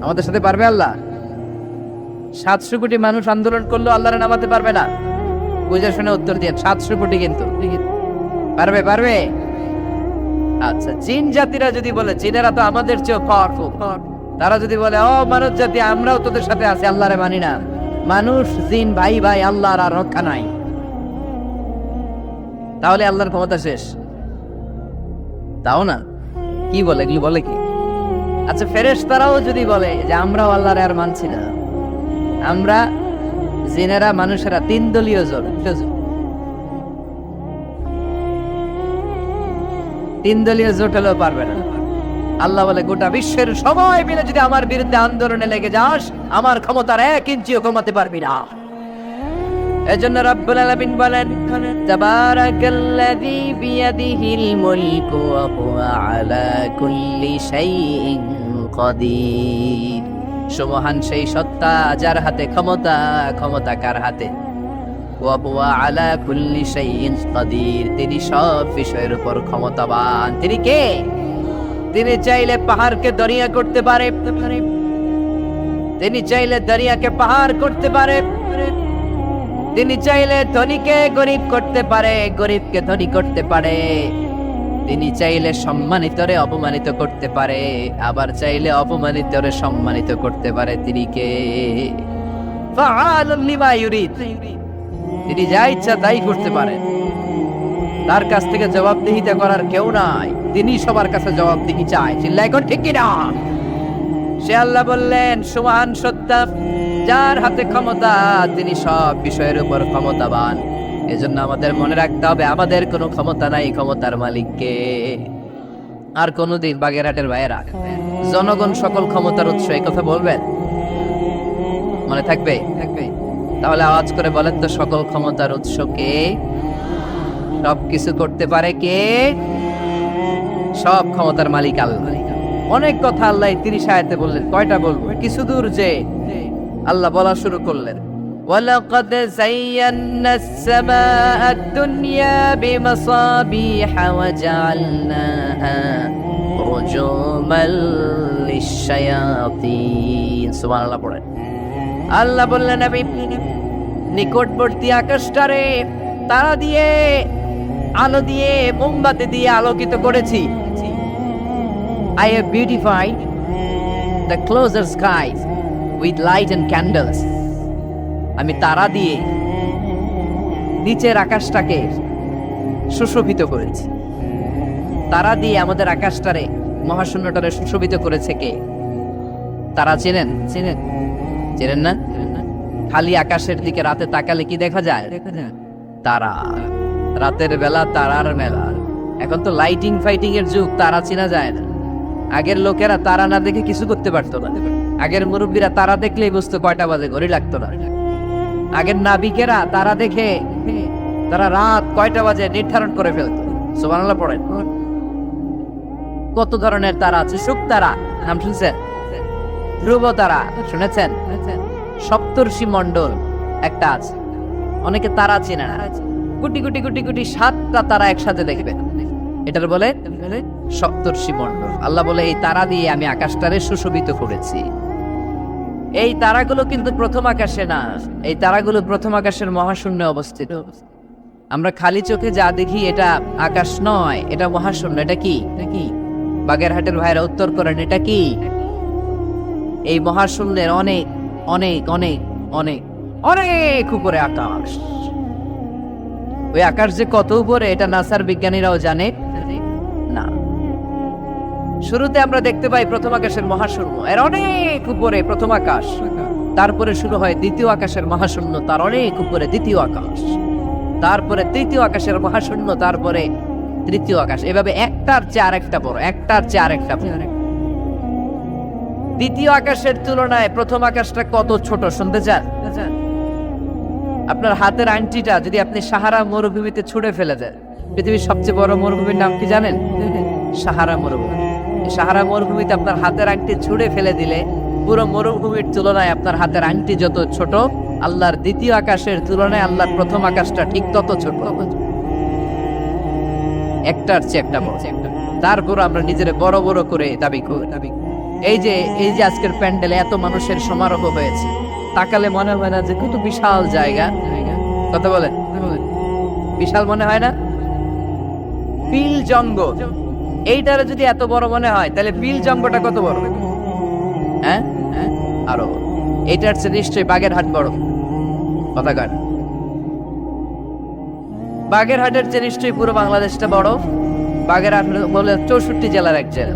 আমাদের সাথে পারবে আল্লাহ? 700 কোটি মানুষ আন্দোলন করলেও আল্লাহরে নামাতে পারবে না? বুঝে শুনে উত্তর দিয়ে। 700 কোটি কিন্তু পারবে? পারবে? আচ্ছা, জিন জাতিরা যদি বলে, জিনেরা তো আমাদের চেয়ে পাওয়ারফুল, তারা যদি বলে ও মানব জাতি আমরাও তোদের সাথে আছি, আল্লাহরে মানি না। মানুষ জিন ভাই ভাই, আল্লাহর আর রক্ষা নাই। তাহলে আল্লাহর ক্ষমতা শেষ? তাও না। কি বলে, এগুলো বলে কি? আচ্ছা, ফেরেশতারাও যদি বলে যে আমরাও আল্লাহর আর মানছি না, আমরা জিনেরা মানুষেরা 3 দলীয় জোট, 3 দলীয় জোট হলেও পারবে না। আল্লাহ বলে গোটা বিশ্বের সবাই মিলে যদি আমার বিরুদ্ধে আন্দোলনে লেগে যাস, আমার ক্ষমতার 1 ইঞ্চিও কমাতে পারবি না। এজন্য রব্বুল আলামিন বলেন, তাবারাকাল্লাযী বিয়াদিহিল মুলকু ওয়া হুয়া আলা কুল্লি শাইইন কাদির। সুবহান সেই সত্তা যার হাতে ক্ষমতা, ক্ষমতা কার হাতে? ওয়া হুয়া আলা কুল্লি শাইইন কাদির, তিনি সব বিষয়ের উপর ক্ষমতাবান। তিনি কে? তিনি চাইলে পাহাড়কে দরিয়া করতে পারে, তিনি চাইলে দরিয়াকে পাহাড় করতে পারে, তিনি চাইলে ধনীকে গরিব করতে পারে, গরিবকে ধনী করতে পারে, তিনি চাইলে সম্মানিতরে অপমানিত করতে পারে, আবার চাইলে অপমানিতরে সম্মানিত করতে পারে। তিনি কে? ফাআলুন লিমা ইউরিদ, তিনি যা ইচ্ছা তাই করতে পারেন। তার কাছ থেকে জবাবদিহিতা করার কেউ নাই, তিনি সবার কাছে জবাবদিহি চায়। চিল্লায় কোন ঠিক কিনা? সে আল্লাহ বললেন, সুবহান সত্তা যার হাতে ক্ষমতা, তিনি সব বিষয়ের উপর ক্ষমতাবান। এজন্য আমাদের মনে রাখতে হবে আমাদের কোনো ক্ষমতা নাই, ক্ষমতার মালিককে। আর কোনদিন বাগেরহাটের ভাইয়েরা, জনগণ সকল ক্ষমতার উৎস, এই কথা বলবেন? মনে থাকবে? তাহলে আওয়াজ করে বলেন তো, সকল ক্ষমতার উৎস কে? সবকিছু করতে পারে কে? সব ক্ষমতার মালিক আল্লাহ। অনেক কথা আল্লাহ 30 আয়াতে বললেন, কয়টা বলবো? কিছু দূর যে আল্লাহ বলা শুরু করলেন, ওয়ালাকাদ যায়্যানাস সামাআদ দুনিয়া বিমাসাবিহা ওয়া জাআলনাহা রুজুমান লিশ-শায়াতিন। সুবহানাল্লাহ পড়েন। আল্লাহ বললেন, আমি নিকটবর্তী আকাশটারে তারা দিয়ে, আলো দিয়ে, মোমবাতি দিয়ে আলোকিত করেছি। I have beautified the closer skies with light and candles. আমি তারা দিয়ে নিচের আকাশটাকে সুশোভিত করেছি। তারা দিয়ে আমাদের আকাশটারে, মহাশূন্যটারে সুশোভিত করেছে কে? তারা চেনেন? চেনেন না? খালি আকাশের দিকে রাতে তাকালে কি দেখা যায়? তারা। রাতের বেলা তারার মেলা। এখন তো লাইটিং ফাইটিং এর যুগ, তারা চেনা যায় না। আগের লোকেরা তারা না দেখে কিছু করতে পারতো না। আগের মুরব্বীরা তারা দেখলেই বুঝতো কয়টা বাজে, ঘড়ি লাগতো না। আগের নাবিকেরা তারা দেখে তারা রাত কয়টা বাজে নির্ধারণ করে ফেলতো। সুবহানাল্লাহ পড়েন। কত ধরনের তারা আছে। শুক তারা নাম শুনছেন? ধ্রুব তারা শুনেছেন? সপ্তর্ষি মণ্ডল একটা আছে, অনেকে তারা চেনে না। কোটি কোটি কোটি কোটি 7টা তারা একসাথে দেখবে, এটার বলে সপ্তর্ষি মণ্ডল। আল্লাহ বলে, এই তারা দিয়ে আমি আকাশটারে সুশোভিত করেছি। এই তারাগুলো কিন্তু প্রথম আকাশে না, এই তারাগুলো প্রথম আকাশের মহাশূন্যে অবস্থিত। আমরা খালি চোখে যা দেখি এটা আকাশ নয়, এটা মহাশূন্য। এটা কি? বাগেরহাটের ভাইরা উত্তর করেন, এটা কি? এই মহাশূন্যের অনেক অনেক অনেক অনেক অনেক উপরে আকাশ। ওই আকাশ যে কত উপরে, এটা নাসার বিজ্ঞানীরাও জানে না। শুরুতে আমরা দেখতে পাই প্রথম আকাশের মহাশূন্য, এর অনেক উপরে প্রথম আকাশ। তারপরে শুরু হয় দ্বিতীয় আকাশের মহাশূন্য, তার অনেক উপরে দ্বিতীয় আকাশ। তারপরে তৃতীয় আকাশের মহাশূন্য, তারপরে তৃতীয় আকাশ। এভাবে একটার চেয়ে আরেকটা বড়, একটার চেয়ে আরেকটা বড়। দ্বিতীয় আকাশের তুলনায় প্রথম আকাশটা কত ছোট শুনতে চান? আপনার হাতের আংটিটা যদি আপনি সাহারা মরুভূমিতে ছুঁড়ে ফেলে দেন, পৃথিবীর সবচেয়ে বড় মরুভূমির নাম কি জানেন? সাহারা মরুভূমি। সাহারা মরুভূমিতে আপনার হাতের আংটি ছুঁড়ে ফেলে দিলে পুরো মরুভূমির তুলনায় আপনার হাতের আংটি যত ছোট, আল্লাহর দ্বিতীয় আকাশের তুলনায় আল্লাহর প্রথম আকাশটা ঠিক তত ছোট। একটার চেয়ে একটা বড়। তারপর আমরা নিজের বড় বড় করে দাবি করি। এই যে আজকের প্যান্ডেলে এত মানুষের সমারোহ হয়েছে, তাকালে মনে হয় না যে কত বিশাল জায়গা? কথা বলেন, বিশাল মনে হয় না? পিল জঙ্গল এইটারে যদি এত বড় মনে হয়, তাহলে পিল জঙ্গলটা কত বড়? হ্যাঁ, আরো এটার চেয়ে নিশ্চয়ই বাগেরহাট বড়। কথা কার? বাগেরহাটের চেয়ে নিশ্চয়ই পুরো বাংলাদেশটা বড়। বাগেরহাট বলে 64 জেলার এক জেলা,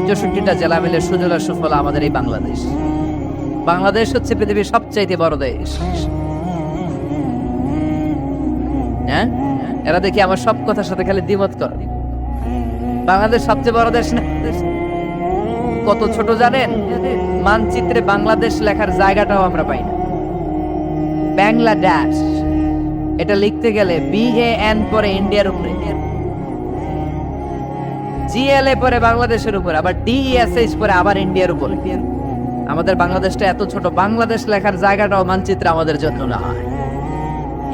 64টা জেলা মিলে সুজলা সুফলা আমাদের এই বাংলাদেশ। বাংলাদেশ হচ্ছে পৃথিবীর সবচাইতে বড় দেশ। হ্যাঁ, এরা দেখি আমার সব কথার সাথে খালি দ্বিমত করে। বাংলাদেশ সবচেয়ে বড় দেশ না? কত ছোট জানেন? মানচিত্রে বাংলাদেশ লেখার জায়গাটাও আমরা পাই না। বাংলাদেশ এটা লিখতে গেলে BAN পরে ইন্ডিয়ার উপরে, GLA পরে বাংলাদেশের উপরে, আবার DESH পরে আবার ইন্ডিয়ার উপরে। আমাদের বাংলাদেশটা এত ছোট, বাংলাদেশ লেখার জায়গাটাও মানচিত্রে আমাদের জন্য না।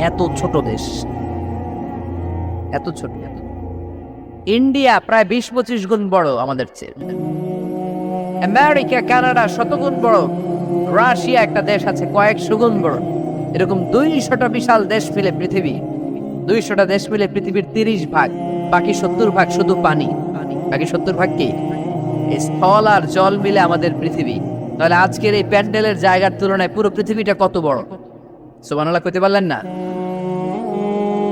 এত ছোট দেশ, এত ছোট। ইন্ডিয়া প্রায় 20-25 গুণ বড় আমাদের চেয়ে। আমেরিকা, কানাডা শতগুণ বড়। রাশিয়া একটা দেশ আছে কয়েকশো গুণ বড়। এরকম 200টা বিশাল দেশ মিলে পৃথিবী, 200টা দেশ মিলে পৃথিবীর 30 ভাগ, বাকি 70 ভাগ শুধু পানি। বাকি 70 ভাগ কি? স্থল আর জল মিলে আমাদের পৃথিবী। তাহলে আজকের এই প্যান্ডেলের জায়গার তুলনায় পুরো পৃথিবীটা কত বড়? সুবহানাল্লাহ কইতে পারলেন না?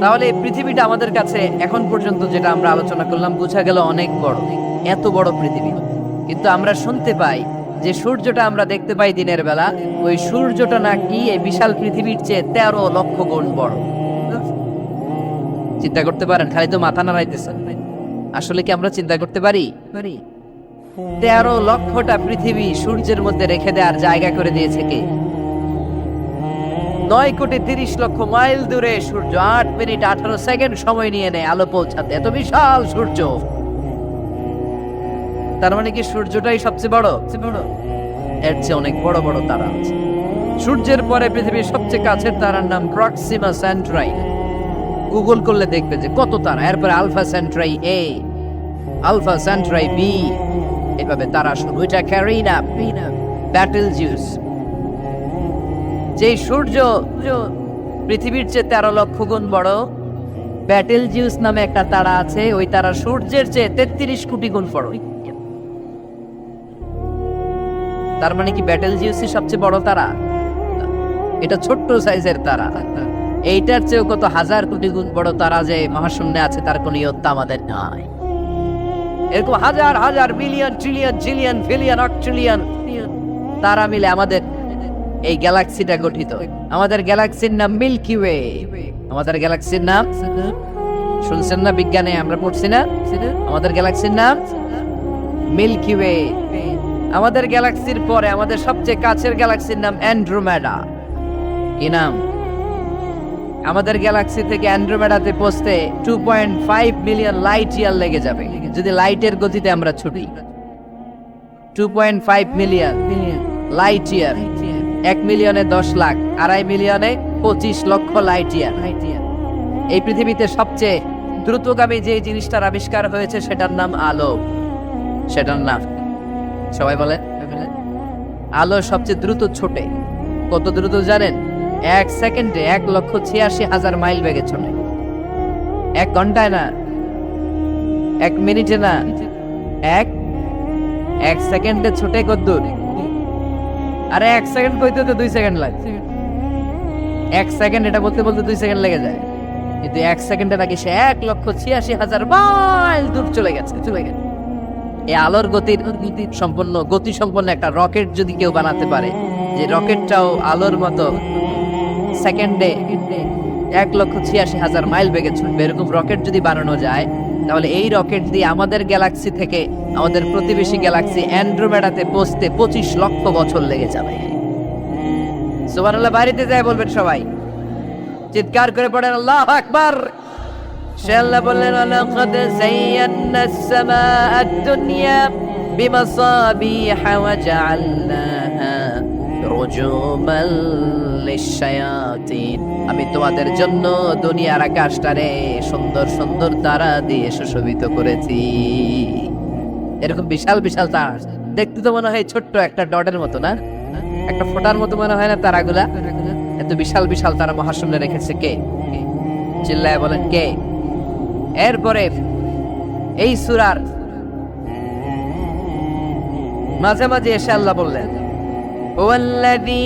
তাহলে এই পৃথিবীটা আমাদের কাছে এখন পর্যন্ত যেটা আমরা আলোচনা করলাম বোঝা গেল অনেক বড়, এত বড় পৃথিবী। কিন্তু আমরা শুনতে পাই যে সূর্যটা আমরা দেখতে পাই দিনের বেলা, ওই সূর্যটা নাকি এই বিশাল পৃথিবীর চেয়ে 13 লক্ষ গুণ বড়। চিন্তা করতে পারেন? খালি তো মাথা নাড়াইতেছেন। আসলে কি আমরা চিন্তা করতে পারি? 13 লক্ষটা পৃথিবী সূর্যের মধ্যে রেখে দেওয়ার জায়গা করে দিয়েছে কে? 9,30,00,000 মাইল দূরে সূর্য 8 মিনিট 18 সেকেন্ড সময় নিয়ে নেয় আলো পৌঁছাতে। এত বিশাল সূর্য। তার মানে কি সূর্যটাই সবচেয়ে বড়? এর চেয়ে অনেক বড় বড় তারা আছে। সূর্যের পরে পৃথিবীর সবচেয়ে কাছের তারার নাম প্রক্সিমা সেন্ট্রাই। গুগল করলে দেখবে যে কত তারা। এরপরে Alpha Centauri A, Alpha Centauri B, এভাবে তারা শুরু। এটা ক্যারিনা, ব্যাটেলজিউস। যে সূর্য পৃথিবীর চেয়ে 13 লক্ষ গুণ বড়, ব্যাটেলজিউস নামে একটা তারা আছে। ওই তারা সূর্যের চেয়ে 33 কোটি গুণ বড়। তার মানে কি ব্যাটেলজিউসই সবচেয়ে বড় তারা? এটা ছোট্ট সাইজের তারা। এইটার চেয়েও কত হাজার কোটি গুণ বড় তারা যে মহাশূন্যে আছে তার কোনো ইয়ত্তা আমাদের নাই। এরকম হাজার হাজার million, trillion, zillion, billion, octillion তারা মিলে আমাদের এই গ্যালাক্সিটা গঠিত। আমাদের গ্যালাক্সির নাম মিল্কি ওয়ে। আমাদের গ্যালাক্সির নাম শুনছেন না? বিজ্ঞানে আমরা পড়ছি না? আমাদের গ্যালাক্সির নাম মিল্কি ওয়ে। আমাদের গ্যালাক্সির পরে আমাদের সবচেয়ে কাছের গ্যালাক্সির নাম অ্যান্ড্রোমেডা। কি নাম? আমাদের গ্যালাক্সি থেকে অ্যান্ড্রোমেডাতে পৌঁছতে 2.5 মিলিয়ন লাইট ইয়ার লেগে যাবে যদি লাইটের গতিতে আমরা ছুটি। 2.5 মিলিয়ন লাইট ইয়ার। 1 মিলিয়নে 10 লাখ, 2.5 মিলিয়নে 25 লক্ষ লাইট ইয়ার। এই পৃথিবীতে সবচেয়ে দ্রুতগামী যে জিনিসটার আবিষ্কার হয়েছে সেটার নাম আলো। সেটার নাম সবাই বলে আলো সবচেয়ে দ্রুত ছোটে। কত দ্রুত জানেন? 1 সেকেন্ডে 1,86,000 মাইল বেগে ছোটে। 1 ঘন্টায় না, 1 মিনিটে না, 1 সেকেন্ডে ছোটে কত দূর? আরে 1 সেকেন্ড কইতে তো 2 সেকেন্ড লাগে। 1 সেকেন্ড এটা বলতে বলতে 2 সেকেন্ড লেগে যায়। কিন্তু 1 সেকেন্ডে নাকি সে 1,86,000 মাইল দূর চলে গেছে। এই আলোর গতি সম্পন্ন একটা রকেট যদি কেউ বানাতে পারে, যে রকেটটাও আলোর মতো সেকেন্ডে 1,86,000 মাইল বেগে ছুটবে, এরকম রকেট যদি বানানো যায়, তাহলে এই রকেট দিয়ে আমাদের গ্যালাক্সি থেকে আমাদের প্রতিবেশী গ্যালাক্সি অ্যান্ড্রোমেডাতে পৌঁছতে 25 লক্ষ বছর লেগে যাবে। সুবহানাল্লাহ বাড়িতে যায় বলবেন সবাই, চিৎকার করে পড়েন আল্লাহু আকবার। সে আল্লাহ বললেন লাকাদ যায়্যানাস সামাআদ দুনিয়া বিমাসাবিহা ওয়া জাআলনাহা রুজুমান লিশ-শায়াতিন। আমি তোমাদের জন্য দুনিয়ার আকাশটারে সুন্দর সুন্দর তারা দিয়ে সুশোভিত করেছি। এরকম বিশাল বিশাল তারা, দেখতে তো মনে হয় ছোট্ট একটা ডটের মতো না, একটা ফোঁটার মতো মনে হয় না তারাগুলা? এত বিশাল বিশাল তারা মহাশূন্যে রেখেছে কে? চিল্লায় বলেন কে? এরপরে এই সূরার মাঝে মাঝে এসে আল্লাহ বললেন, ওয়াল্লাযী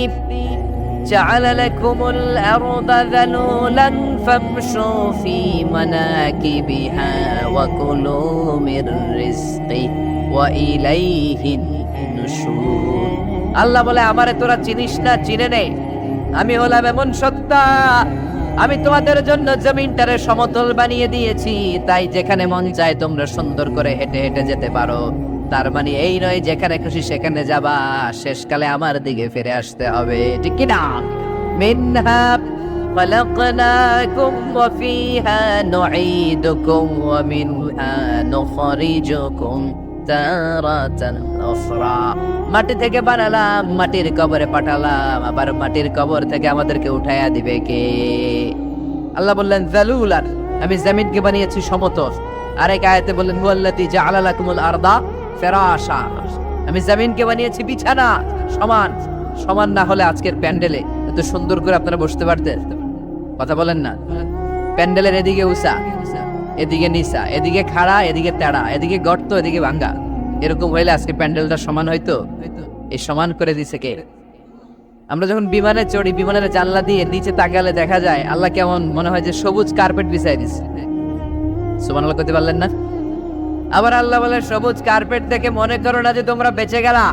جعل لكم الأرض ذلولا فامشوا في مناكبها وكلوا من رزقه وإليه النشور আল্লাহ বলে আমারে তোরা চিনিস না, চিনে নে, আমি হলাম এমন সত্তা, আমি তোমাদের জন্য জমিনটারে সমতল বানিয়ে দিয়েছি, তাই যেখানে মন চায় তোমরা সুন্দর করে হেঁটে হেঁটে যেতে পারো। তার মানে এই নয় যেখানে খুশি সেখানে যাবা, শেষকালে আমার দিকে ফিরে আসতে হবে, ঠিক কি না? মিনহা خلقناكم وفيها نعيدكم ومنها نخرجكم تارة أخرى মাটি থেকে বানালাম, মাটির কবরে পাঠালাম, আবার মাটির কবর থেকে আমাদেরকে উঠাইয়া দিবে কে? আল্লাহ বললেন যালুলান, আমি জমিনকে বানিয়েছি সমতল। আরেক আয়াতে বললেন হুয়াল্লাযী জাআলা লাকুমুল আরদা ফিরাশা, আমি জমিনকে বানিয়েছি বিছানা। সমান সমান না হলে আজকের প্যান্ডেলে এত সুন্দর করে আপনারা বসতে পারতেন? কথা বলেন না। প্যান্ডেলের এদিকে উঁচা, এদিকে নিচা, এদিকে খাড়া, এদিকে তেড়া, এদিকে গর্ত, এদিকে ভাঙ্গা, এরকম হইলে আজকে প্যান্ডেলটা সমান হইতো? এই সমান করে দিছে কে? আমরা যখন বিমানে চড়ি, বিমানের জানলা দিয়ে নিচে তাকালে দেখা যায় আল্লাহ কেমন মনে হয় যে সবুজ কার্পেট বিছাই দিছে। সুবহানাল্লাহ করতে পারলেন না? আবার আল্লাহ বলে সবুজ কার্পেট দেখে মনে করো না যে তোমরা বেঁচে গেলা,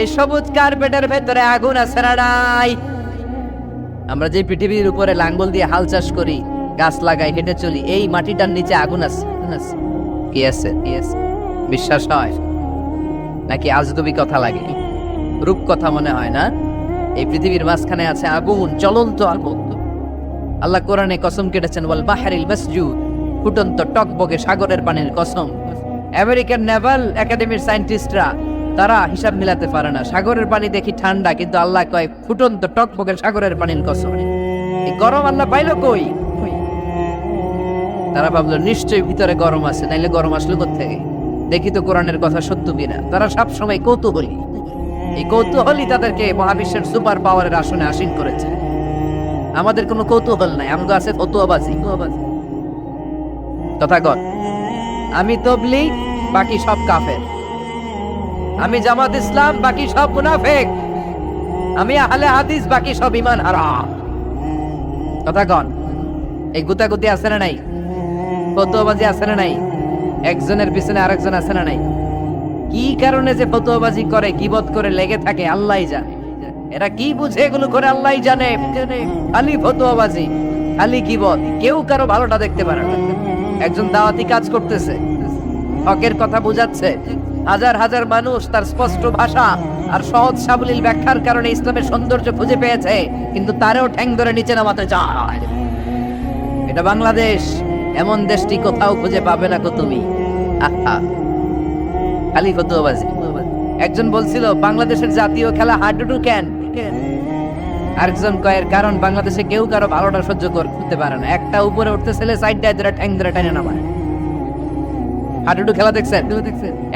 এই সবুজ কার্পেটের ভেতরে আগুন আছে না নাই? আমরা যে পৃথিবীর উপরে লাঙ্গল দিয়ে হাল চাষ করি, গাছ লাগাই, হেঁটে চলি, এই মাটিটার নিচে আগুন আছে। কি আছে? বিশ্বাস হয় নাকি আজগুবি কথা লাগে? রূপ কথা মনে হয় না? এই পৃথিবীর মাঝখানে আছে আগুন, জ্বলন্ত আগুন। আল্লাহ কোরআনে কসম কেটেছেন ওয়াল বাহরিল মাসজুদ, ফুটন্ত টকবকে সাগরের পানির কসম। আমেরিকান নেভাল একাডেমির সায়েন্টিস্টরা তারা হিসাব মিলাতে পারে না, সাগরের পানি দেখি ঠান্ডা, কিন্তু আল্লাহ কয় ফুটন্ত টকবকে সাগরের পানির কসম। এই গরম আল্লাহ পাইলো কই? তারা ভাবলো নিশ্চয়ই ভিতরে গরম আছে, নাইলে গরম আসলো কোত্থেকে? দেখি তো কোরআনের কথা সত্য কিনা। তারা সব সময় কৌতূহলী, এই কৌতূহলই তাদেরকে মহাবিশ্বের সুপার পাওয়ারের আসনে আসীন করেছে। আমাদের কোনো কৌতূহল নাই, আমগো আছে ফতুয়াবাজি। কথা কর, আমি তবলিগ, বাকি সব কাফের। আমি জামাত ইসলাম, বাকি সব মুনাফিক। আমি আহলে হাদিস, বাকি সব ঈমান হারা। কথা কন, এই গুতাগুতি আছে না নাই? ফতুয়াবাজি আছে না নাই? একজনের পিছনে আরেকজন আছে না নাই? কি কারণে যে ফতুয়াবাজি করে, গীবত করে লেগে থাকে আল্লাহই জানে। এরা কি বুঝে এগুলো করে আল্লাহই জানে। খালি ফতুয়াবাজি, খালি গীবত, কেউ কারো ভালোটা দেখতে পারে না। একজন দাওয়াতি কাজ করতেছে, হকের কথা বুঝাচ্ছে, হাজার হাজার মানুষ তার স্পষ্ট ভাষা আর সহজ সাবলীল ব্যাখ্যার কারণে ইসলামের সৌন্দর্য খুঁজে পেয়েছে, কিন্তু তারেও ঠ্যাং ধরে নিচে নামাতে চায়। এটা বাংলাদেশ, এমন দেশটি কোথাও খুঁজে পাবে না গো তুমি। আহা, খালি ফতুয়াবাজি। একজন বলছিল বাংলাদেশের জাতীয় খেলা হাডুডু কেন? আরেকজন কয়ের কারণ বাংলাদেশে কেউ কারো ভালোটা সহ্য করতে পারে না। একটা উপরে উঠতে ছেলে সাইডটায় ধরে ঠ্যাং ধরে টেনে নামায়। হাডুডু খেলা দেখছেন?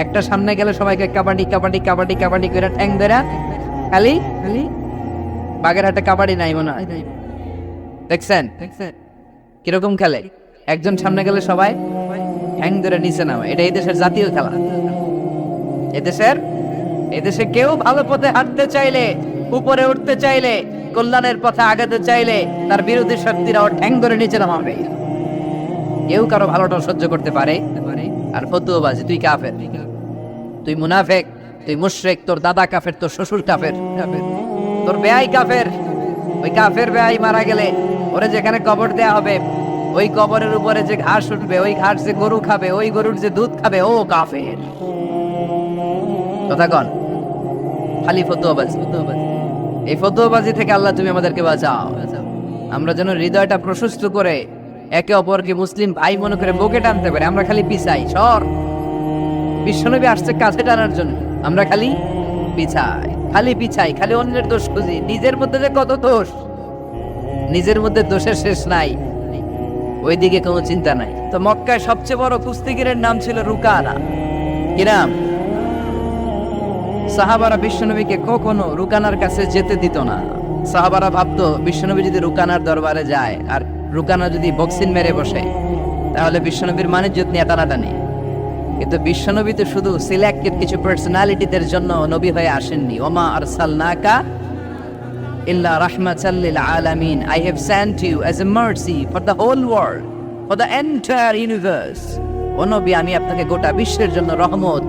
একটা সামনে গেলে সবাইকে কাবাডি কাবাডি কাবাডি কাবাডি করে ঠ্যাং ধরে, খালি খালি বাগের হাটে কাবাডি নাই মনে হয়, দেখছেন? কিরকম খেলে? একজন সামনে গেলে সবাই ঠ্যাং ধরে নিচে নামে। এটা এই দেশের জাতীয় খেলা। এদেশে কেউ ভালো পথে হাঁটতে চাইলে, উপরে উঠতে চাইলে, কল্যাণের পথে আগাতে চাইলে তার বিরোধী শক্তিরা ওর ঠ্যাং ধরে নিচে নামাবে। কেউ কারো ভালোটা সহ্য করতে পারে? আর ফতুয়াবাজি, তুই কাফের, তুই মুনাফিক, তুই মুশরিক, তোর দাদা কাফের, তোর শ্বশুর কাফের, তোর বেয়াই কাফের। ওই কাফের বেয়াই মারা গেলে ওরে যেখানে কবর দেয়া হবে, ওই কবরের উপরে যে ঘাস উঠবে, ওই ঘাস যে গরু খাবে, ওই গরুর যে দুধ খাবে, ও কাফের। কথা কন, খালি ফতুয়াবাজি। এই ফতুয়াবাজি থেকে আল্লাহ তুমি আমাদেরকে বাঁচাও। আমরা যেন হৃদয়টা প্রশস্ত করে একে অপরকে মুসলিম ভাই মনে করে বুকে টানতে পারি। আমরা খালি পিছাই, সর। বিশ্বনবী আসছে কাছে টানার জন্য, আমরা খালি পিছাই, খালি অন্যের দোষ খুঁজি। নিজের মধ্যে যে কত দোষ, নিজের মধ্যে দোষের শেষ নাই, ওইদিকে কোনো চিন্তা নাই। তো মক্কায় সবচেয়ে বড় কুস্তিগিরের নাম ছিল রুকানা। কি নাম? সাহাবারা বিশ্বনবীকে কখনো রুকানার কাছে যেতে দিত না। সাহাবারা ভাবতো বিশ্বনবী যদি রুকানার দরবারে যায় আর রুকানা যদি বক্সিং মেরে বসে, তাহলে বিশ্বনবীর মানিজ্যত নিয়ে টানাটানি। কিন্তু বিশ্বনবী তো শুধু সিলেক্টেড কিছু পার্সোনালিটিদের জন্য নবী হয়ে আসেননি। ওমা আরসালনাকা ইল্লা রাহমাতাল লিল আলামিন। I have sent you as a mercy for the whole world, for the entire universe. ও নবী, আমি আপনাকে গোটা বিশ্বের জন্য রহমত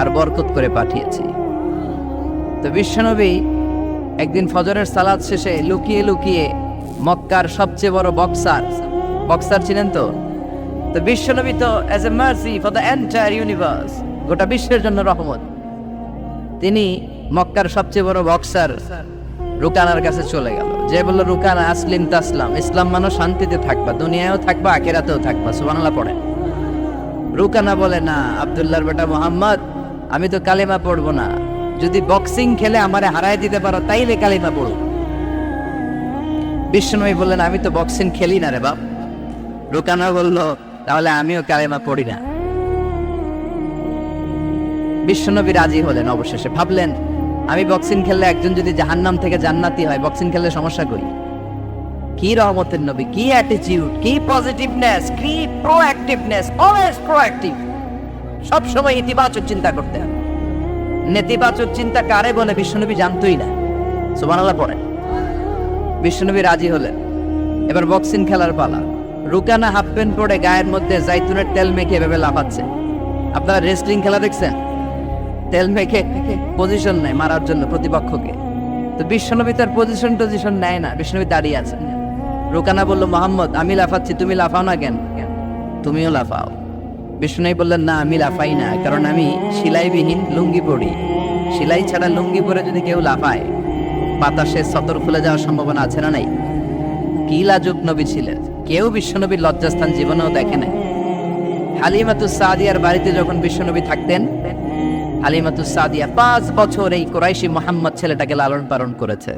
আর বরকত করে পাঠিয়েছি। তো বিশ্বনবী একদিন ফজরের সালাত শেষে লুকিয়ে লুকিয়ে মক্কার সবচেয়ে বড় বক্সার ছিলেন তো বিশ্বনবী তো as a mercy for the entire universe, গোটা বিশ্বের জন্য রহমত, তিনি মক্কার সবচেয়ে বড় বক্সার রুকানার কাছে চলে গেল। যে বলল, রুকানা আসলিম তাসলাম, ইসলাম মানো শান্তিতে থাকবা, দুনিয়ায়ও থাকবা আখিরাতেও থাকবা, সুবহানাল্লাহ পড়ে। রুকানা বলে, না আব্দুল্লাহর বেটা মোহাম্মদ, আমি তো কালিমা পড়বো না, যদি বক্সিং খেলে আমারে হারায় দিতে পারো তাইলে কালিমা পড়ব। বিশ্বনবী বললেন, আমি তো বক্সিং খেলি না রে বাপ। রুকানা বলল, তাহলে আমিও কালিমা পড়ি না। বিশ্বনবী রাজি হলেন অবশেষে। ভাবলেন, আমি বক্সিং খেললে একজন যদি জাহান্নাম থেকে জান্নাতি হয়, বক্সিং খেললে সমস্যা করি? কি রহমতের নবী, কি অ্যাটিটিউড, কি পজিটিভনেস, কি প্রোঅ্যাক্টিভনেস, অলওয়েজ প্রোঅ্যাক্টিভ। সব সময় ইতিবাচক চিন্তা করতে হবে। নেতিবাচক চিন্তা কারে বলে বিশ্বনবী জানতোই না, সুবহানাল্লাহ পড়ে। বিশ্বনবী রাজি হলেন। এবার বক্সিং খেলার পালা। রুকানা হাফ প্যান্ট পরে গায়ের মধ্যে জাইতুনের তেল মেখে এভাবে লাফাচ্ছে। আপনারা রেসলিং খেলা দেখছেন? তেল মেখে পজিশন নেয় মারার জন্য প্রতিপক্ষকে। তো বিশ্বনবী তার পজিশন নেয় না, বিশ্বনবী দাঁড়িয়ে আছেন। রুকানা বলল, মোহাম্মদ, আমি লাফাচ্ছি, তুমি লাফাও না কেন? তুমিও লাফাও। বিশ্বনবী বললেন, না আমি লাফাই না, কারণ আমি সেলাইবিহীন লুঙ্গি পরি। সেলাই ছাড়া লুঙ্গি পরে যদি কেউ লাফায়, বাতাসে সতর খুলে যাওয়ার সম্ভাবনা আছে না নাই? কি লাজুক নবী ছিলেন, কেউ বিশ্বনবীর লজ্জাস্থান জীবনেও দেখে নাই। হালিমাতুস সাদিয়ার বাড়িতে যখন বিশ্বনবী থাকতেন, হালিমাতুস সাদিয়া 5 বছর এই কুরাইশি মোহাম্মদ ছেলেটাকে লালন পালন করেছে।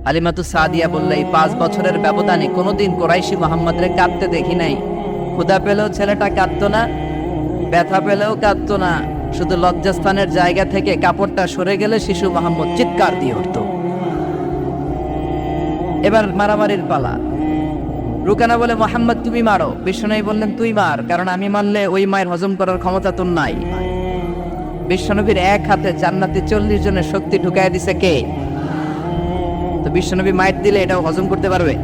হালিমাতুস সাদিয়া বললে, এই 5 বছরের ব্যবধানে কোনোদিন কুরাইশি মোহাম্মদরে কাঁদতে দেখি নাই। ক্ষুধা পেলেও ছেলেটা কাঁদতো না, ব্যথা পেলেও কাঁদতো না, শুধু লজ্জাস্থানের জায়গা থেকে কাপড়টা সরে গেলে শিশু মোহাম্মদ চিৎকার দিয়ে উঠত। এবার মারামারির পালা। রুকানা বলে, মোহাম্মদ তুমি মারো। বিশ্বনবী বললেন, তুই মার, কারণ আমি মারলে ওই মায়ের হজম করার ক্ষমতা তোর নাই। বিশ্বনবীর এক হাতে জান্নাতে 40 জনের শক্তি ঢুকাই দিছে কে? তো বিশ্বনবী মাইর দিলে এটাও হজম করতে পারবে?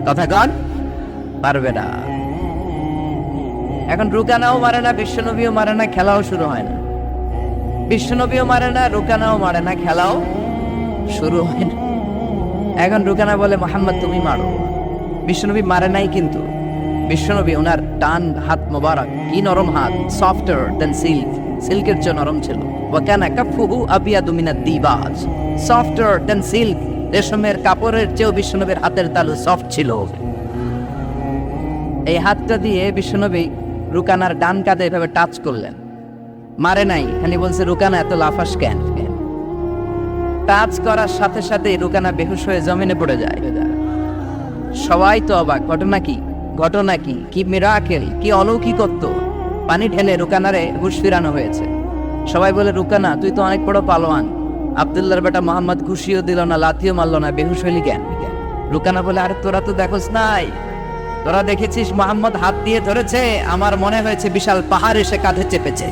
কথা কন, পারবে না। এখন রুকানাও মারে না, বিশ্বনবীও মারে না, খেলাও শুরু হয় না। বিশ্বনবীও মারে না, রুকানাও মারে না, খেলাও শুরু হয় না। এখন রুকানা বলে, মোহাম্মদ তুমি মারো। বিশ্বনবী মারে নাই, কিন্তু বিশ্বনবী ওনার ডান হাত মোবারক, কি নরম হাত, সফটার দেন সিল্ক, সিল্কের চেয়ে নরম ছিল। ওয়াকানা কাফুহু আবিয়াদু মিনাদ দিবাজ, সফটার দেন সিল্ক, রেশমের কাপড়ের চেয়েও বিশ্বনবীর হাতের তালু সফট ছিল। এই হাতটা দিয়ে বিশ্বনবী রুকানার ডান কাঁধে এভাবে টাচ করলেন, মারে নাই, খালি বলছে, রুকানা এত লাফাস কেন? টাচ করার সাথে সাথে রুকানা বেহুশ হয়ে জমিনে পড়ে যায়। সবাই তো অবাক, ঘটনা কি, কি মিরাকেল, কি অলৌকিকত্ব। পানি ঢেলে রুকানারে হুঁশ ফিরানো হয়েছে। সবাই বলে, রুকানা তুই তো অনেক বড় পালোয়ান, আব্দুল্লাহর বেটা মোহাম্মদ ঘুষিও দিল না, লাথিও মারল না, বেহুশ হইলি কেন? রুকানা বলে, আরে তোরা তো দেখোস নাই, তোরা দেখেছিস মোহাম্মদ হাত দিয়ে ধরেছে, আমার মনে হয়েছে বিশাল পাহাড় এসে কাঁধে চেপেছে।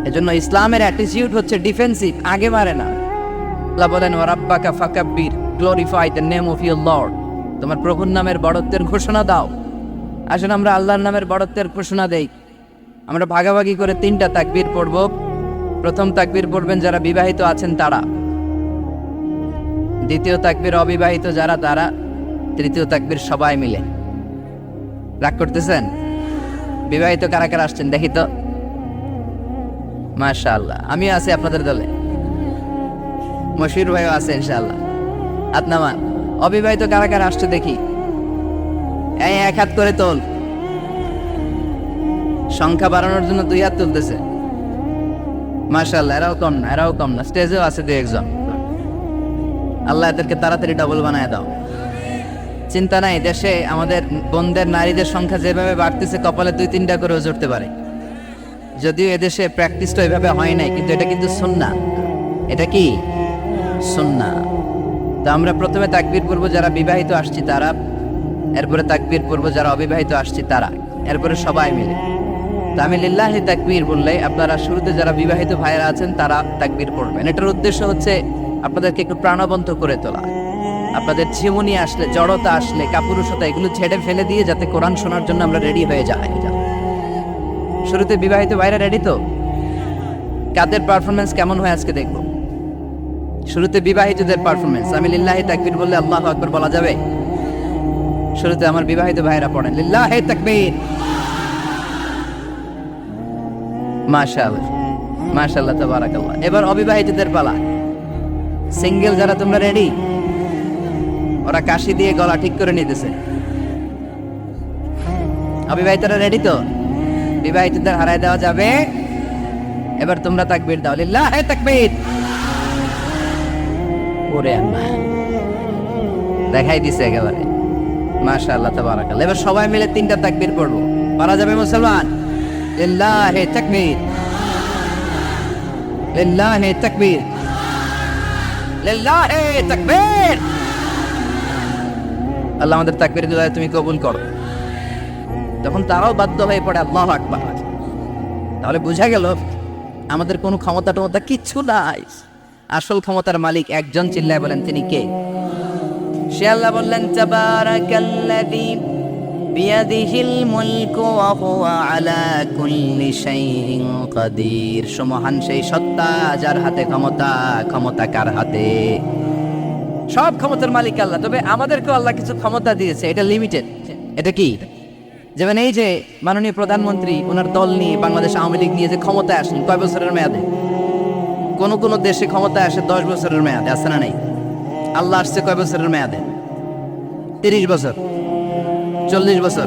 এজন্য ইসলামের অ্যাটিটিউড হচ্ছে ডিফেন্সিভ, আগে মারে না। আল্লাহ বলেন, ওয়ারাব্বাকা ফাকাব্বির, glorify the name of your lord, তোমার প্রভুর নামের বড়ত্বের ঘোষণা দাও। আসলে আমরা আল্লাহর নামের বড়ত্বের ঘোষণা দেই। আমরা ভাগাভাগি করে 3টা তাকবীর পড়ব। প্রথম তাকবীর পড়বেন যারা বিবাহিত আছেন তারা, দ্বিতীয় তাকবীর অবিবাহিত যারা তারা, তৃতীয় তাকবীর সবাই মিলে। রাগ করতেছেন? বিবাহিত কারা কারা আসছেন দেখি তো? মাশাআল্লাহ, আমিও আছি আপনাদের দলে, মশির ভাইও আছে ইনশাআল্লাহ। হাত নামান। অবিবাহিত কারা কারা আসছে দেখি? এই এক হাত করে তোল। সংখ্যা বাড়ানোর জন্য 2 হাত তুলতেছে। মাশাআল্লাহ, এরাও কম না, স্টেজেও আছে 2-1 জন। আল্লাহ এদেরকে তাড়াতাড়ি ডাবল বানায় দাও। চিন্তা নাই, দেশে আমাদের বোনদের, নারীদের সংখ্যা যেভাবে বাড়তেছে, কপালে 2-3টা করেও জুড়তে পারে। যদিও এদেশে প্র্যাকটিসটা ওইভাবে হয় নাই, কিন্তু এটা কিন্তু সুন্নাহ। এটা কি সুন্নাহ? তো আমরা প্রথমে তাকবীর পড়ব যারা বিবাহিত আসছি তারা, এরপরে তাকবীর পড়ব যারা অবিবাহিত আসছি তারা, এরপরে সবাই মিলে। তো আমি লিল্লাহি তাকবীর বললে আপনারা শুরুতে যারা বিবাহিত ভাইয়েরা আছেন তারা তাকবীর পড়বেন। এটার উদ্দেশ্য হচ্ছে আপনাদেরকে একটু প্রাণবন্ত করে তোলা, আপনাদের জীবনী আসলে, জড়তা আসলে, কাপুরুষতা এগুলো ছেড়ে ফেলে দিয়ে যাতে কোরআন শোনার জন্য আমরা রেডি হয়ে যাই। শুরুতে বিবাহিত ভাইরা রেডি তো? কাদের পারফরমেন্স কেমন হয় আজকে দেখব। শুরুতে বিবাহিতদের পারফরমেন্স, আমি লিল্লাহি তাকবীর বললে আল্লাহু আকবার বলা যাবে? শুরুতে আমার বিবাহিত ভাইরা পড়েন লিল্লাহি তাকবীর। মাশাআল্লাহ মাশাআল্লাহ তাবারাকাল্লাহ। এবার অবিবাহিতদের পালা, সিঙ্গেল যারা তোমরা রেডি? ওরা কাশি দিয়ে গলা ঠিক করে নিতেছে। অবিবাহিতরা রেডি তো? বিবাহিতদের হারায় দেওয়া যাবে? এবার তোমরা তাকবীর দাও, লিল্লাহি তাকবীর। ওরে আল্লাহ, দেখাই দিছে একেবারে। মাশাআল্লাহ তাবারাকাল্লাহ। এবার সবাই মিলে তিনটা তাকবীর পড়বো, পারা যাবে মুসলমান? লিল্লাহি তাকবীর, লিল্লাহি তাকবীর, লিল্লাহি তাকবীর। আল্লাহ আমাদের তাকবীরের দোয়া তুমি কবুল করো। তখন তারাও বাধ্য হয়ে পড়ে আল্লাহু আকবার। তাহলে বোঝা গেল আমাদের কোনো ক্ষমতা টমতা কিচ্ছু নাই, আসল ক্ষমতার মালিক একজন। চিল্লায় বলেন তিনি কে? সে আল্লাহ বললেন তাবারাকাল্লাযী বিয়াদিহিল মুলকু ওয়া হুয়া আলা কুল্লি শাইইন কাদির। সুমহান সেই সত্তা যার হাতে ক্ষমতা, ক্ষমতা কার হাতে? সব ক্ষমতার মালিক আল্লাহ। তবে আমাদেরকেও আল্লাহ কিছু ক্ষমতা দিয়েছে, এটা লিমিটেড। এটা কি? যেমন এই যে মাননীয় প্রধানমন্ত্রী ওনার দল নিয়ে, বাংলাদেশ আওয়ামী লীগ নিয়ে যে ক্ষমতায় আসেন, কয় বছরের মেয়াদে? কোন কোন দেশে ক্ষমতায় আসে 10 বছরের মেয়াদে, আছে না নাই? আল্লাহ আসছে কয় বছরের মেয়াদে? 30 বছর, 40 বছর।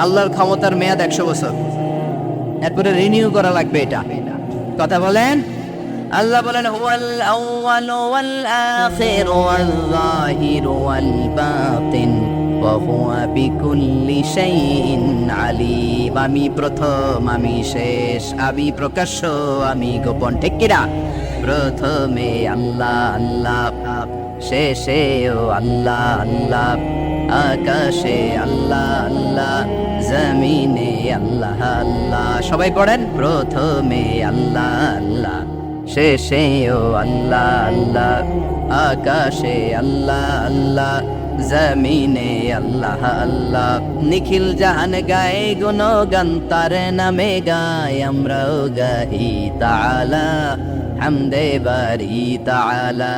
আল্লাহর ক্ষমতার মেয়াদ 100 বছর, এরপরে রিনিউ করা লাগবে। এটা কথা বলেন। আল্লাহ বলেন হুয়াল আউয়াল ওয়াল আখির ওয়াল যাহির ওয়াল বাতিন ওয়া হুয়া বিকুল্লি শাইইন আলিম। আমি প্রথম, আমি শেষ, আমি প্রকাশ্য, আমি গোপন। ঠিক কিনা? প্রথমে আল্লাহ আল্লাহ, শেষেও আল্লাহ আল্লাহ, আকাশে আল্লাহ আল্লাহ, জমিনে আল্লাহ আল্লাহ। সবাই পড়েন, প্রথমে আল্লাহ আল্লাহ, শেষেও আল্লাহ আল্লাহ, আকাশে আল্লাহ আল্লাহ, জমিনে আল্লাহ আল্লাহ। নিখিল জাহান গায়ে গুণগান তার নামে গায়, আমরাও গাই তাআলা হামদে বারি তাআলা,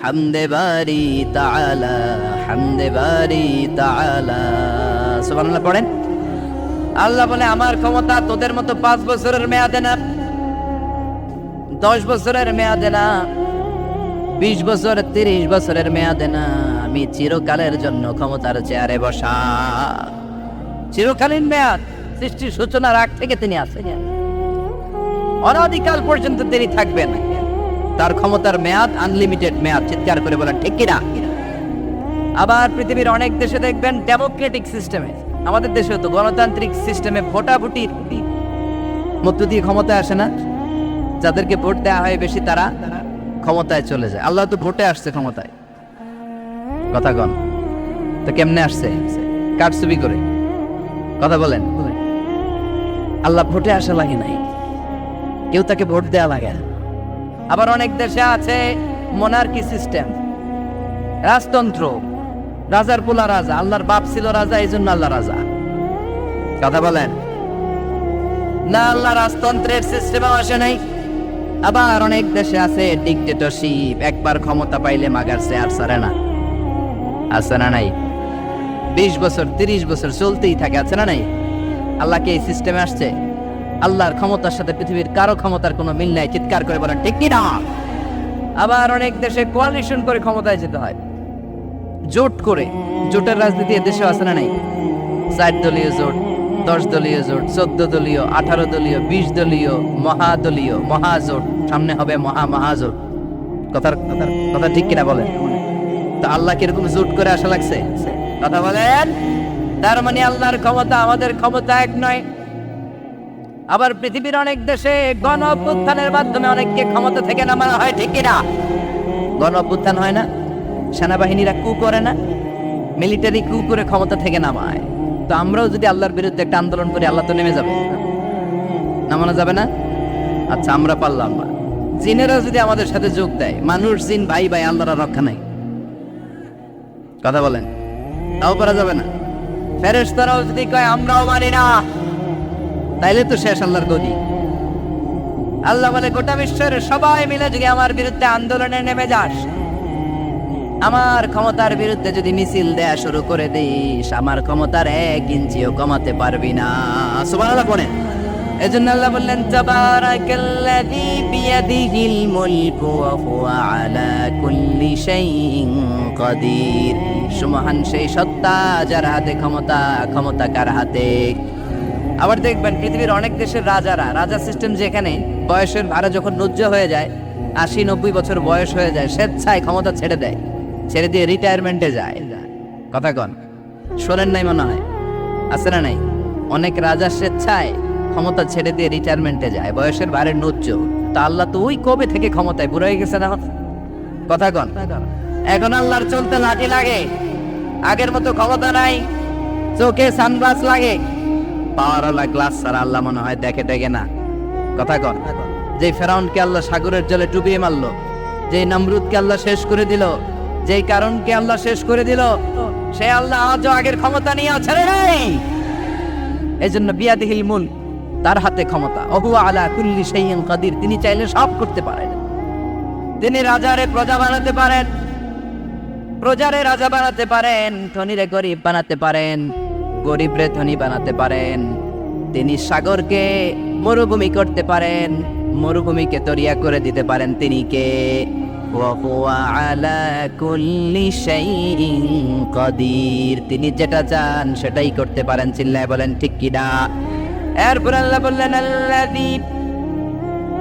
হামদে বারি তাআলা, হামদে বারি তাআলা। সুবহানাল্লাহ পড়েন। আল্লাহ বলে আমার ক্ষমতা তোদের মতো 5 বছরের মেয়াদে না, 10 বছরের মেয়াদে না, 20 বছর 30 বছরের মেয়াদে না। আমি চিরকালের জন্য ক্ষমতার চেয়ারে বসা। চিরকালীন মেয়াদ, সৃষ্টির সূচনার আগ থেকে তিনি আছেন, অনাদিকাল পর্যন্ত তিনি থাকবেন। তার ক্ষমতার মেয়াদ আনলিমিটেড মেয়াদ। চিৎকার করে বলেন ঠিক কিনা? আবার পৃথিবীর অনেক দেশে দেখবেন ডেমোক্রেটিক সিস্টেমে, আমাদের দেশেও তো গণতান্ত্রিক সিস্টেমে ভোটাভুটির মধ্য দিয়ে ক্ষমতায় আসে না। যাদেরকে ভোট দেওয়া হয় বেশি তারা ক্ষমতায় চলে যায়। আল্লাহ তো ভোটে আসছে ক্ষমতায়, কথা কন তো কেমনে আসছে? কারচুপি করে। কথা বলেন। আল্লাহ ভোটে আসা লাগে নাই, কেউ তাকে ভোট দেওয়া লাগে। আবার অনেক দেশে আছে মোনার্কি সিস্টেম, রাজতন্ত্র, রাজার পোলা রাজা, আল্লাহর বাপ ছিল রাজা, এই জন্য আল্লাহ রাজা। কথা বলেন না, আল্লাহ রাজতন্ত্রের সিস্টেমে আসে নাই। আবার অনেক দেশে আছে ডিকটেটরশিপ, একবার ক্ষমতা পাইলে মাগারছে আর ছাড়ে না। আছে না নাই? 20 বছর 30 বছর চলতেই থাকে, আছে না নাই? আল্লাহ কি এই সিস্টেমে আসছে? আল্লাহর ক্ষমতার সাথে পৃথিবীর কারো ক্ষমতার কোনো মিল নাই। চিৎকার করে বলেন ঠিক কি না? আবার অনেক দেশে কোয়ালিশন করে ক্ষমতায় যেতে হয়, জোট করে। জোটের রাজনীতি এদেশে আছে না নাই? 4 দলীয় জোট, 10 দলীয় জোট, 14 দলীয়, 18 দলীয়, 20 দলীয়, মহাদলীয়, মহাজোট, সামনে হবে মহাজোট। কথা ঠিক কিনা বলেন? তো আল্লাহ কিরকম জোট করে আসা লাগছে? কথা বলেন। তার মানে আল্লাহর ক্ষমতা আমাদের ক্ষমতা এক নয়। আবার পৃথিবীর অনেক দেশে গণ অভ্যুত্থানের মাধ্যমে অনেককে ক্ষমতা থেকে নামানো হয়, ঠিক কিনা? গণ অভ্যুত্থান হয় না, সেনাবাহিনীরা কু করে না, মিলিটারি কু করে ক্ষমতা থেকে নামায়। তো আমরাও যদি আল্লাহর বিরুদ্ধে একটা আন্দোলন করি, আল্লাহ তো নেমে যাবে, নামানো যাবে না? আচ্ছা আমরা পারলাম না, জিনেরা যদি আমাদের সাথে যোগ দেয়, মানুষ জিন ভাই ভাই, আল্লাহর রক্ষা নাই। কথা বলেন, তাও পারা যাবে না। ফেরেশতারাও যদি কয় আমরাও মানি না, তাইলে তো শেষ আল্লাহর গদি। আল্লাহ বলে গোটা বিশ্বের সবাই মিলে যদি আমার বিরুদ্ধে আন্দোলনে নেমে যাস, আমার ক্ষমতার বিরুদ্ধে যদি মিছিল দেয়া শুরু করে দিস, আমার ক্ষমতার 1 ইঞ্চিও কমাতে পারবি না। সুবহানাল্লাহ বলেন। এজন্য আল্লাহ বললেন তাবারাকাল্লাযী বিয়াদিহিল মুলকু ওয়া হুয়া আলা কুল্লি শাইইন কাদির। সুমহান সেই সত্তা যার হাতে ক্ষমতা, ক্ষমতা কার হাতে। আবার দেখবেন পৃথিবীর অনেক দেশের রাজা সিস্টেম, যেখানে বয়সের ভাড়া যখন নুজ্জ হয়ে যায়, 80-90 বছর বয়স হয়ে যায়, স্বেচ্ছায় ক্ষমতা ছেড়ে দেয়, ছেড়ে দিয়ে রিটায়ারমেন্টে যায়। কথা কন, শোনেন নাই মনে হয়, আছে না নাই? অনেক রাজা স্বেচ্ছায় ক্ষমতা ছেড়ে দিয়ে রিটায়ারমেন্টে যায়, বয়সের ভারে নুজ্জ। তা আল্লাহ তো ওই কবে থেকে ক্ষমতায় বুড়ো হয়ে গেছে না? কথা কন, এখন আল্লাহর চলতে লাঠি লাগে, আগের মতো ক্ষমতা নাই, চোখে সানগ্লাস লাগে, পাওয়ারওয়ালা গ্লাস ছাড়া আল্লাহ মনে হয় দেখে না। কথা কন, যে ফেরাউনকে আল্লাহ সাগরের জলে ডুবিয়ে মারলো, যে নমরুদকে আল্লাহ শেষ করে দিল, যেই কারণকে আল্লাহ শেষ করে দিল, সে আল্লাহ আজও আগের ক্ষমতা নিয়ে ছেড়ে নাই। এজন্য বিয়াদিহিল মুলক, তার হাতে ক্ষমতা, ওহুয়া আলা কুল্লি শাইইন কাদির। তিনি চাইলে সব করতে পারেন। তিনি রাজারে প্রজা বানাতে পারেন, প্রজারে রাজা বানাতে পারেন, ধনীরে গরিব বানাতে পারেন, গরিবরে ধনী বানাতে পারেন। তিনি সাগরকে মরুভূমি করতে পারেন, মরুভূমিকে দরিয়া করে দিতে পারেন। তিনি কে? ওয়া হুয়া আলা কুল্লি শাইইন কাদির। তিনি যেটা চান সেটাই করতে পারেন। চিল্লায় বলেন ঠিক কি না? এরপর আল্লাহ বললেন আল্লাযী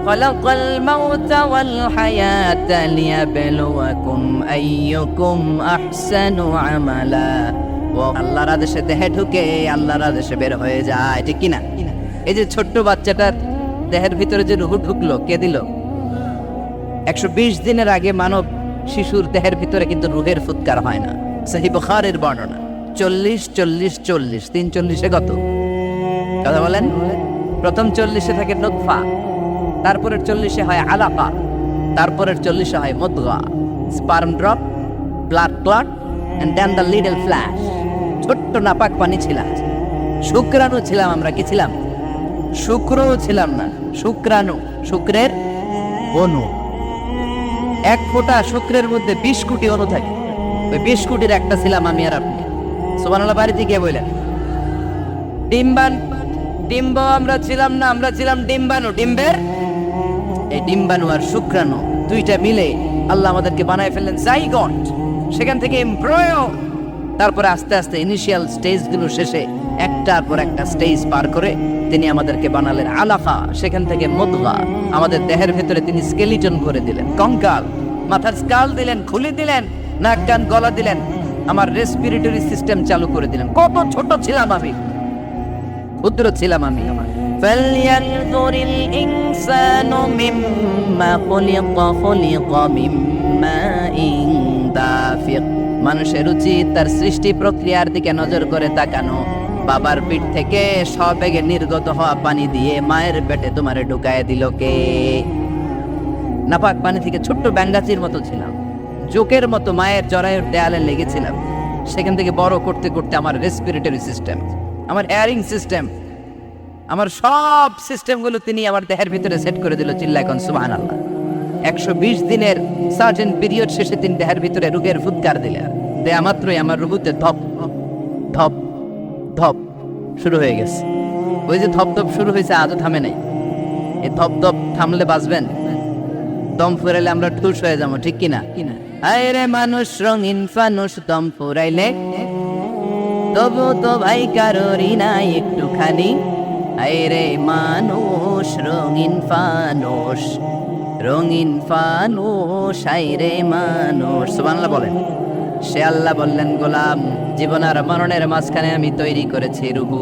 খালাকাল মাউতা ওয়াল হায়াতা লিয়াবলুয়াকুম আইয়ুকুম আহসানু আমালা। ও আল্লাহর আদেশে দেহে ঢুকে আল্লাহর আদেশে বের হয়ে যায়, ঠিক কি না? এই যে ছোট্ট বাচ্চাটার দেহের ভিতরে যে রূহ ঢুকলো, কে দিল? 120 দিনের আগে মানব শিশুর দেহের ভিতরে কিন্তু রূহের ফুৎকার হয় না। সহিহ বুখারীর বর্ণনা 40-40-40, 340-এ কত? কথা বলেন। প্রথম 40-এ থাকে নুতফা, তারপরের 40-এ হয় আলাকা, তারপরের 40-এ হয় মুদগা, sperm drop, blood clot, and then the little flesh. ছোট্ট নাপাক পানি ছিলাম, শুক্রাণু ছিলাম আমরা। কি ছিলাম? শুক্রও ছিলাম না, শুক্রাণু, শুক্রের অণু। 1 ফোঁটা শুক্রের মধ্যে 20 কোটি অণু থাকে। ওই 20 কোটির একটা ছিলাম আমি আর আপনি। সুবহানাল্লাহ। বাড়িতে গিয়ে বললেন ডিম্ব আমরা ছিলাম না, আমরা ছিলাম ডিম্বাণু। ডিম্বের এই ডিম্বাণু আর শুক্রাণু দুইটা মিলে আল্লাহ আমাদেরকে বানায় ফেললেন জাইগট, সেখান থেকে এমব্রয়ো, তারপরে আস্তে আস্তে ইনিশিয়াল স্টেজগুলো শেষে একটার পর একটা স্টেজ পার করে তিনি আমাদেরকে বানালেন আলাকা, সেখান থেকে মুদগা। আমাদের দেহের ভেতরে তিনি স্কেলিটন ভরে দিলেন, কঙ্কাল, মাথার স্কাল দিলেন, খুলে দিলেন, নাক কান গলা দিলেন, আমার রেসপিরেটরি সিস্টেম চালু করে দিলেন। কত ছোট ছিলাম আমি, ক্ষুদ্র ছিলাম আমি। ফালইয়ানজুরিল ইনসানু মিম্মা খুলিকা মিম্মাইন দাফিক। মানুষের উচিত তার সৃষ্টি প্রক্রিয়ার দিকে নজর করে তাকানো। বাবার পিঠ থেকে সবেগে নির্গত হওয়া পানি দিয়ে মায়ের পেটে তোমারে ঢুকায় দিল কে? নাপাক পানি থেকে ছোট্ট ব্যাঙ্গাচির মতো ছিলাম, জোকের মতো মায়ের জরায়ুর দেয়ালে লেগেছিলাম। সেখান থেকে বড় করতে করতে আমার রেসপিরেটরি সিস্টেম, আমার এয়ারিং সিস্টেম, আমার সব সিস্টেমগুলো তিনি আমার দেহের ভিতরে সেট করে দিল। চিল্লায় কোন সুবহানাল্লাহ। 120 দিনের সার্টেন পিরিয়ড শেষে তিনি দেহের ভিতরে রূহের ফুৎকার দিলেন। দেয়া মাত্রই আমার রুহুতে ধপ ধপ ধপ শুরু হয়ে গেছে। ওই যে ধপ ধপ শুরু হয়েছে, আজও থামে নাই। এই ধপ ধপ থামলে বাঁচবেন, দম ফুরাইলে আমরা ঠুস হয়ে যাবো, ঠিক কিনা? আয় রে মানুষ রঙিন ফানুষ, দম ফুরাইলে তবু তো ভাই কারোরই নাই একটুখানি। আয় রে মানুষ রঙিন ফানুষ, রঙিন ফানুষ, আয় রে মানুষ। সুবহানাল্লাহ বলেন। সে আল্লাহ বললেন গোলাম, জীবন আর মরণের মাঝখানে আমি তৈরি করেছি রুহু।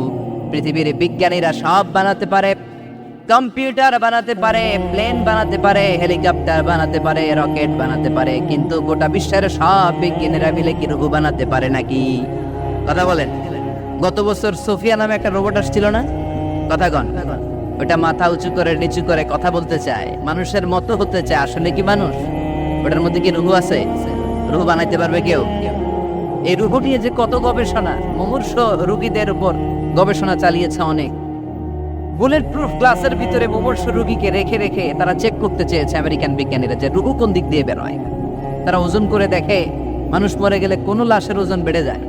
পৃথিবীর বিজ্ঞানীরা সব বানাতে পারে, কম্পিউটার বানাতে পারে, প্লেন বানাতে পারে, হেলিকপ্টার বানাতে পারে, রকেট বানাতে পারে, কিন্তু গোটা বিশ্বের সব বিজ্ঞানীরা মিলে কি রুহু বানাতে পারে নাকি? কথা বলেন। গত বছর সোফিয়া নামে একটা রোবট আসছিল না? কথা কন। ওটা মাথা উঁচু করে নিচু করে কথা বলতে চায়, মানুষের মতো হতে চায়। আসলে কি মানুষ? ওটার মধ্যে কি রুহু আছে? রুহু বানাইতে পারবে কেউ? এই রুহু নিয়ে যে কত গবেষণা, মুমূর্ষ রোগীদের উপর গবেষণা চালিয়েছে অনেক। বুলেট প্রুফ গ্লাসের ভিতরে মুমূর্ষ রোগীকে রেখে রেখে তারা চেক করতে চেয়েছে আমেরিকান বিজ্ঞানীরা যে রুহু কোন দিক দিয়ে বেরোয়। তারা ওজন করে দেখে মানুষ মরে গেলে কোন লাশের ওজন বেড়ে যায়,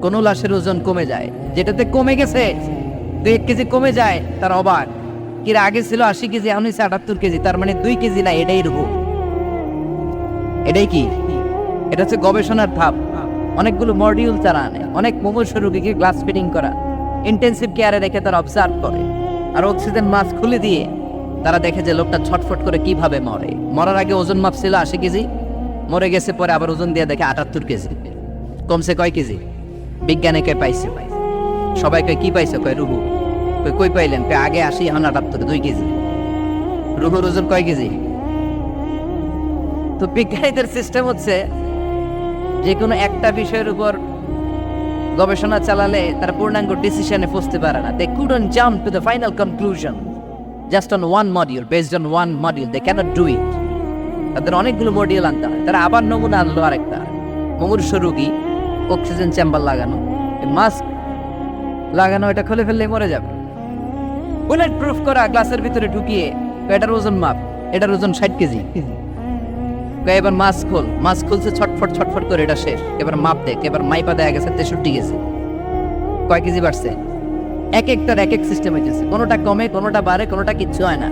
কোন লাশের ওজন কমে যায়। যেটাতে কমে গেছে 2 কেজি কমে যায়, তার অবাক। কিরা আগে ছিল 80 কেজি, এখন হচ্ছে 78 কেজি, তার মানে 2 কেজি না, এটাই রুহু। এটাই কি? এটা হচ্ছে গবেষণার ধাপ। অনেকগুলো মডিউল তারা আনে, অনেক মুমূর্ষ রোগীকে গ্লাস ফিটিং করা, ইন্টেন্সিভ কেয়ারে রেখে তারা অবজার্ভ করে, আর অক্সিজেন মাস্ক খুলে দিয়ে তারা দেখে যে লোকটা ছটফট করে কিভাবে মরে। মরার আগে ওজন মাপ ছিল 80 কেজি, মরে গেছে পরে আবার ওজন দিয়ে দেখে 78 কেজি। কমছে কয় কেজি? বিজ্ঞানে কয় পাইছে। সবাই কয় কি পাইছে? কয় রুহু। কই পাইলেন? কয় আগে 80 এখন 78, 2 কেজি। রুহুর ওজন কয় কেজি? তো বিজ্ঞানীদের সিস্টেম হচ্ছে যে কোনো একটা বিষয়ের উপর গবেষণা চালালে তারা পূর্ণাঙ্গ ডিসিশনে পৌঁছতে পারে না। They couldn't jump to the final conclusion just on one module, based on one module. They cannot do it. তাদের অনেকগুলো মডিউল আনতে হয়। তারা আবার নমুনা আনলো আরেকটা, মুমূর্ষ রোগী, অক্সিজেন চেম্বার লাগানো, মাস্ক লাগানো, এটা খুলে ফেললে মরে যাবে। বুলেট প্রুফ করা গ্লাসের ভিতরে ঢুকিয়ে এটার ওজন মাপ, এটার ওজন 60 কেজি। এবার মাস্ক খোল, মাস্ক খুলছে ছটফট ছটফট করে, এটা শেষ। এবার মাপ দেখ, এবার মাইপা দেয়া গেছে 63 কেজি। কয় কেজি বাড়ছে? এক একটার এক এক সিস্টেম হইতেছে, কোনোটা কমে, কোনোটা বাড়ে, কোনোটা কিচ্ছু হয় না।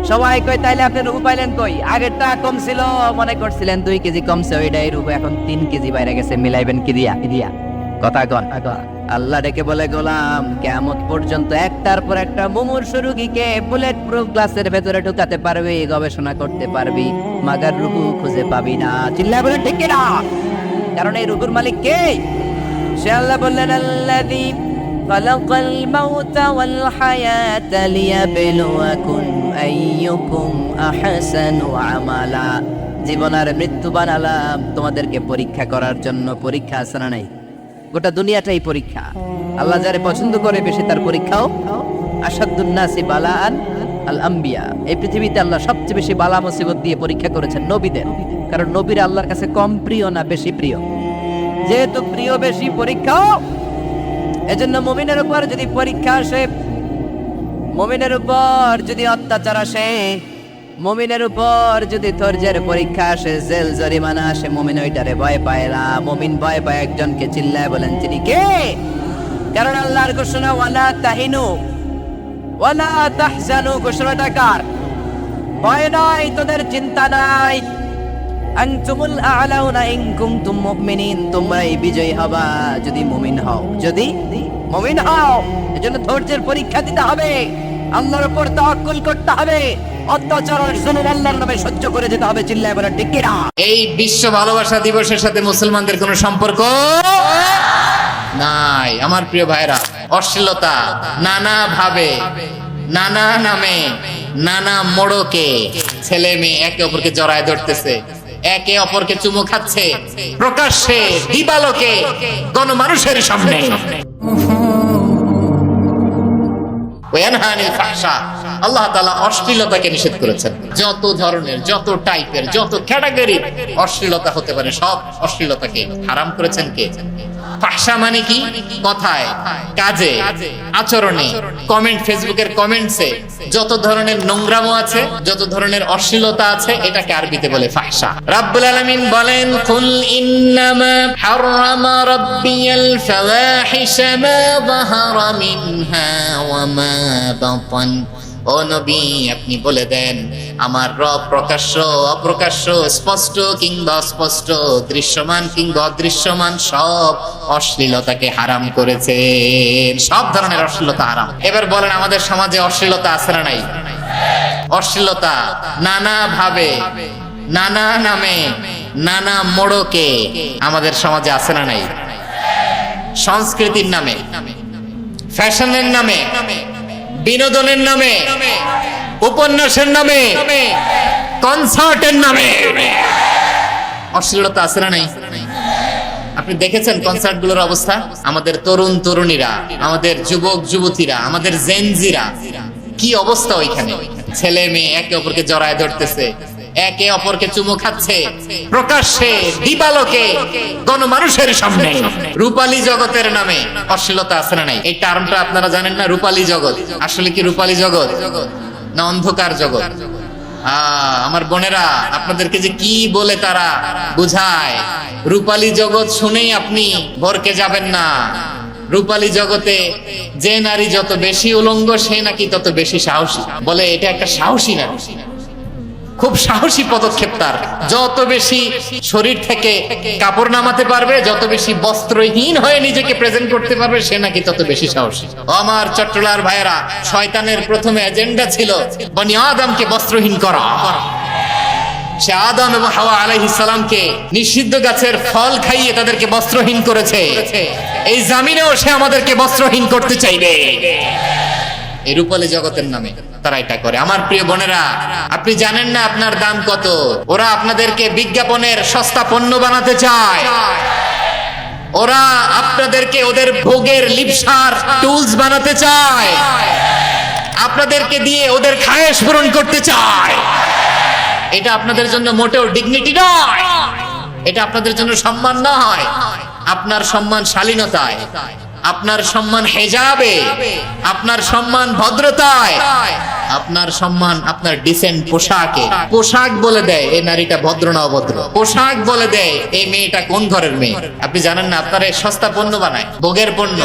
সবাই কয় তাইলে আপনি রুহু পাইলেন কই? আগেরটা কম ছিল, মনে করছিলেন 2 কেজি কমছে, ওইটাই রুহু এখন 3 কেজি বাইরে গেছে। মিলাইবেন কি দিয়া? কথা কন। আল্লাহ ডেকে বলে, গোলাম কিয়ামত পর্যন্ত একটার পর একটা মুমূর্ষ রোগীকে বুলেট প্রুফ গ্লাসের ভেতরে ঢুকাতে পারবি, গবেষণা করতে পারবি, মাগার রুহু খুঁজে পাবি না। চিল্লায় বলে ঠিক না? কারণ এই রুহুর মালিক কে? সে আল্লাহ বললেন, আল্লাযী খালাকাল মাউতা ওয়াল হায়াতা লিয়াবলুয়াকুম আইয়ুকুম আহসানু আমালা। জীবন আর মৃত্যু বানালাম তোমাদেরকে পরীক্ষা করার জন্য। পরীক্ষা আছে না নাই? গোটা দুনিয়াটাই পরীক্ষা। আল্লাহ যারে পছন্দ করে বেশি তার পরীক্ষাও। আশাদ্দুন নাসি বালাআন আল আম্বিয়া। এই পৃথিবীতে আল্লাহ সবচেয়ে বেশি বালা মুসিবত দিয়ে পরীক্ষা করেছেন নবীদের। কারণ নবীরা আল্লাহর কাছে কম প্রিয় না বেশি প্রিয়? যেহেতু প্রিয় বেশি, পরীক্ষাও। এজন্য মুমিনের উপর যদি পরীক্ষা আসে, মুমিনের উপর যদি অত্যাচার আসে, মুমিনের উপর যদি ধৈর্যের পরীক্ষা আসে, জেল জরিমানা আসে, মুমিন ওইটারে ভয় পায় না। মুমিন ভয় পায় একজনকে, চিল্লায় বলেন তিনি কে? কারণ আল্লাহর ঘোষণা, ওয়ালা তাহিনু ওয়ালা তাহজানু। ঘোষণাটা কার? ভয় নাই, তোদের চিন্তা নাই। আনতুমুল আ'লাউনা ইন কুনতুম মুমিনিন। তোমরাই বিজয়ী হবা যদি মুমিন হও, যদি মুমিন হও। এজন্য ধৈর্যের পরীক্ষা দিতে হবে, আল্লাহর উপর তাওয়াক্কুল করতে হবে, অত্যাচার আর জুলুম আল্লাহর নামে সহ্য করে যেতে হবে। চিল্লায় বলে ঠিক কিনা? এই বিশ্ব ভালোবাসা দিবসের সাথে মুসলমানদের কোনো সম্পর্ক নাই। আমার প্রিয় ভাইরা, অশ্লীলতা নানা ভাবে, নানা নামে, নানা মোড়কে ছেলে মেয়ে একে অপরকে জড়ায় ধরতেছে, একে অপরকে চুমু খাচ্ছে প্রকাশ্যে, দিবালোকে, গণমানুষের সামনে। আল্লাহ তাআলা অশ্লীলতাকে নিষেধ করেছেন। যত ধরনের, যত টাইপের, যত ক্যাটাগরি অশ্লীলতা হতে পারে, সব অশ্লীলতাকে হারাম করেছেন কে? ফাহশা মানে কি? কথায়, কাজে, আচরণে, কমেন্ট, ফেসবুকের কমেন্টসে যত ধরনের নোংরামো আছে, যত ধরনের অশ্লীলতা আছে, এটাকে আরবিতে বলে ফাহশা। রাব্বুল আলামিন বলেন, কুল ইন্নামা হারামা রাব্বিয়াল ফাওয়াহিশা মা যাহারা মিনহা ওয়া মা বাতান। ও নবী, আপনি বলে দেন, আমার রব প্রকাশ্য, অপ্রকাশ্য, স্পষ্ট কিংবা অস্পষ্ট, দৃশ্যমান কিংবা অদৃশ্যমান সব অশ্লীলতাকে হারাম করেছেন। সব ধরনের অশ্লীলতা হারাম। এবার বলেন, আমাদের সমাজে অশ্লীলতা আছে না নাই? অশ্লীলতা নানা ভাবে, নানা নামে, নানা মোড়কে আমাদের সমাজে আছে না নাই? সংস্কৃতির নামে, ফ্যাশনের নামে, বিনোদনের নামে, উপন্যাসের নামে, কনসার্টের নামে অশ্লীলতা আছে না নাই? আপনি দেখেছেন কনসার্টগুলোর অবস্থা? আমাদের তরুণ তরুণীরা, আমাদের যুবক যুবতীরা, আমাদের জেনজিরা, কি অবস্থা ওইখানে। ছেলে মেয়ে একে অপরকে জড়ায় ধরতেছে, একে অপরকে চুমু খাচ্ছে প্রকাশ্যে, দিবালোকে, গণমানুষের সামনে। রূপালী জগতের নামে অশ্লীলতা আছে না নাই? এই টার্মটা আপনারা জানেন না? রূপালী জগৎ আসলে কি রূপালী জগৎ না অন্ধকার জগৎ? আমার বোনেরা, আপনাদেরকে যে কি বলে তারা বুঝায়, রূপালী জগৎ শুনেই আপনি ভরকে যাবেন না। রূপালী জগতে যে নারী যত বেশি উলঙ্গ সে নাকি তত বেশি সাহসী। বলে এটা একটা সাহসী নারী, খুব সাহসী পদক্ষেপ তার। যত বেশি শরীর থেকে কাপড় নামাতে পারবে, যত বেশি বস্ত্রহীন হয়ে নিজেকে প্রেজেন্ট করতে পারবে, সে নাকি তত বেশি সাহসী। আমার চট্টলার ভাইয়েরা, শয়তানের প্রথমে এজেন্ডা ছিল বনি আদমকে বস্ত্রহীন করা। সে আদম এবং হাওয়া আলাইহিস সালামকে নিষিদ্ধ গাছের ফল খাইয়ে তাদেরকে বস্ত্রহীন করেছে। এই জামিনেও সে আমাদেরকে বস্ত্রহীন করতে চাইবে। এই রূপালী জগতের নামে তারা এটা করে। আমার প্রিয় বোনেরা, আপনি জানেন না আপনার দাম কত। ওরা আপনাদেরকে বিজ্ঞাপনের সস্তা পণ্য বানাতে চায়। ওরা আপনাদেরকে ওদের ভোগের লিপসার টুলস বানাতে চায়। আপনাদেরকে দিয়ে ওদের খায়েশ পূরণ করতে চায়। এটা আপনাদের জন্য মোটেও ডিগনিটি নয়, এটা আপনাদের জন্য সম্মান নয়। আপনার সম্মান শালীনতায়, আপনার সম্মান হেজাবে, আপনার সম্মান ভদ্রতায়, আপনার সম্মান আপনার ডিসেন্ট পোশাকে। পোশাক বলে দেয় এই নারীটা ভদ্র না অভদ্র, পোশাক বলে দেয় এই মেয়েটা কোন ঘরের মেয়ে। আপনি জানেন না, আপনার এই সস্তা পণ্য বানায়, ভোগের পণ্য,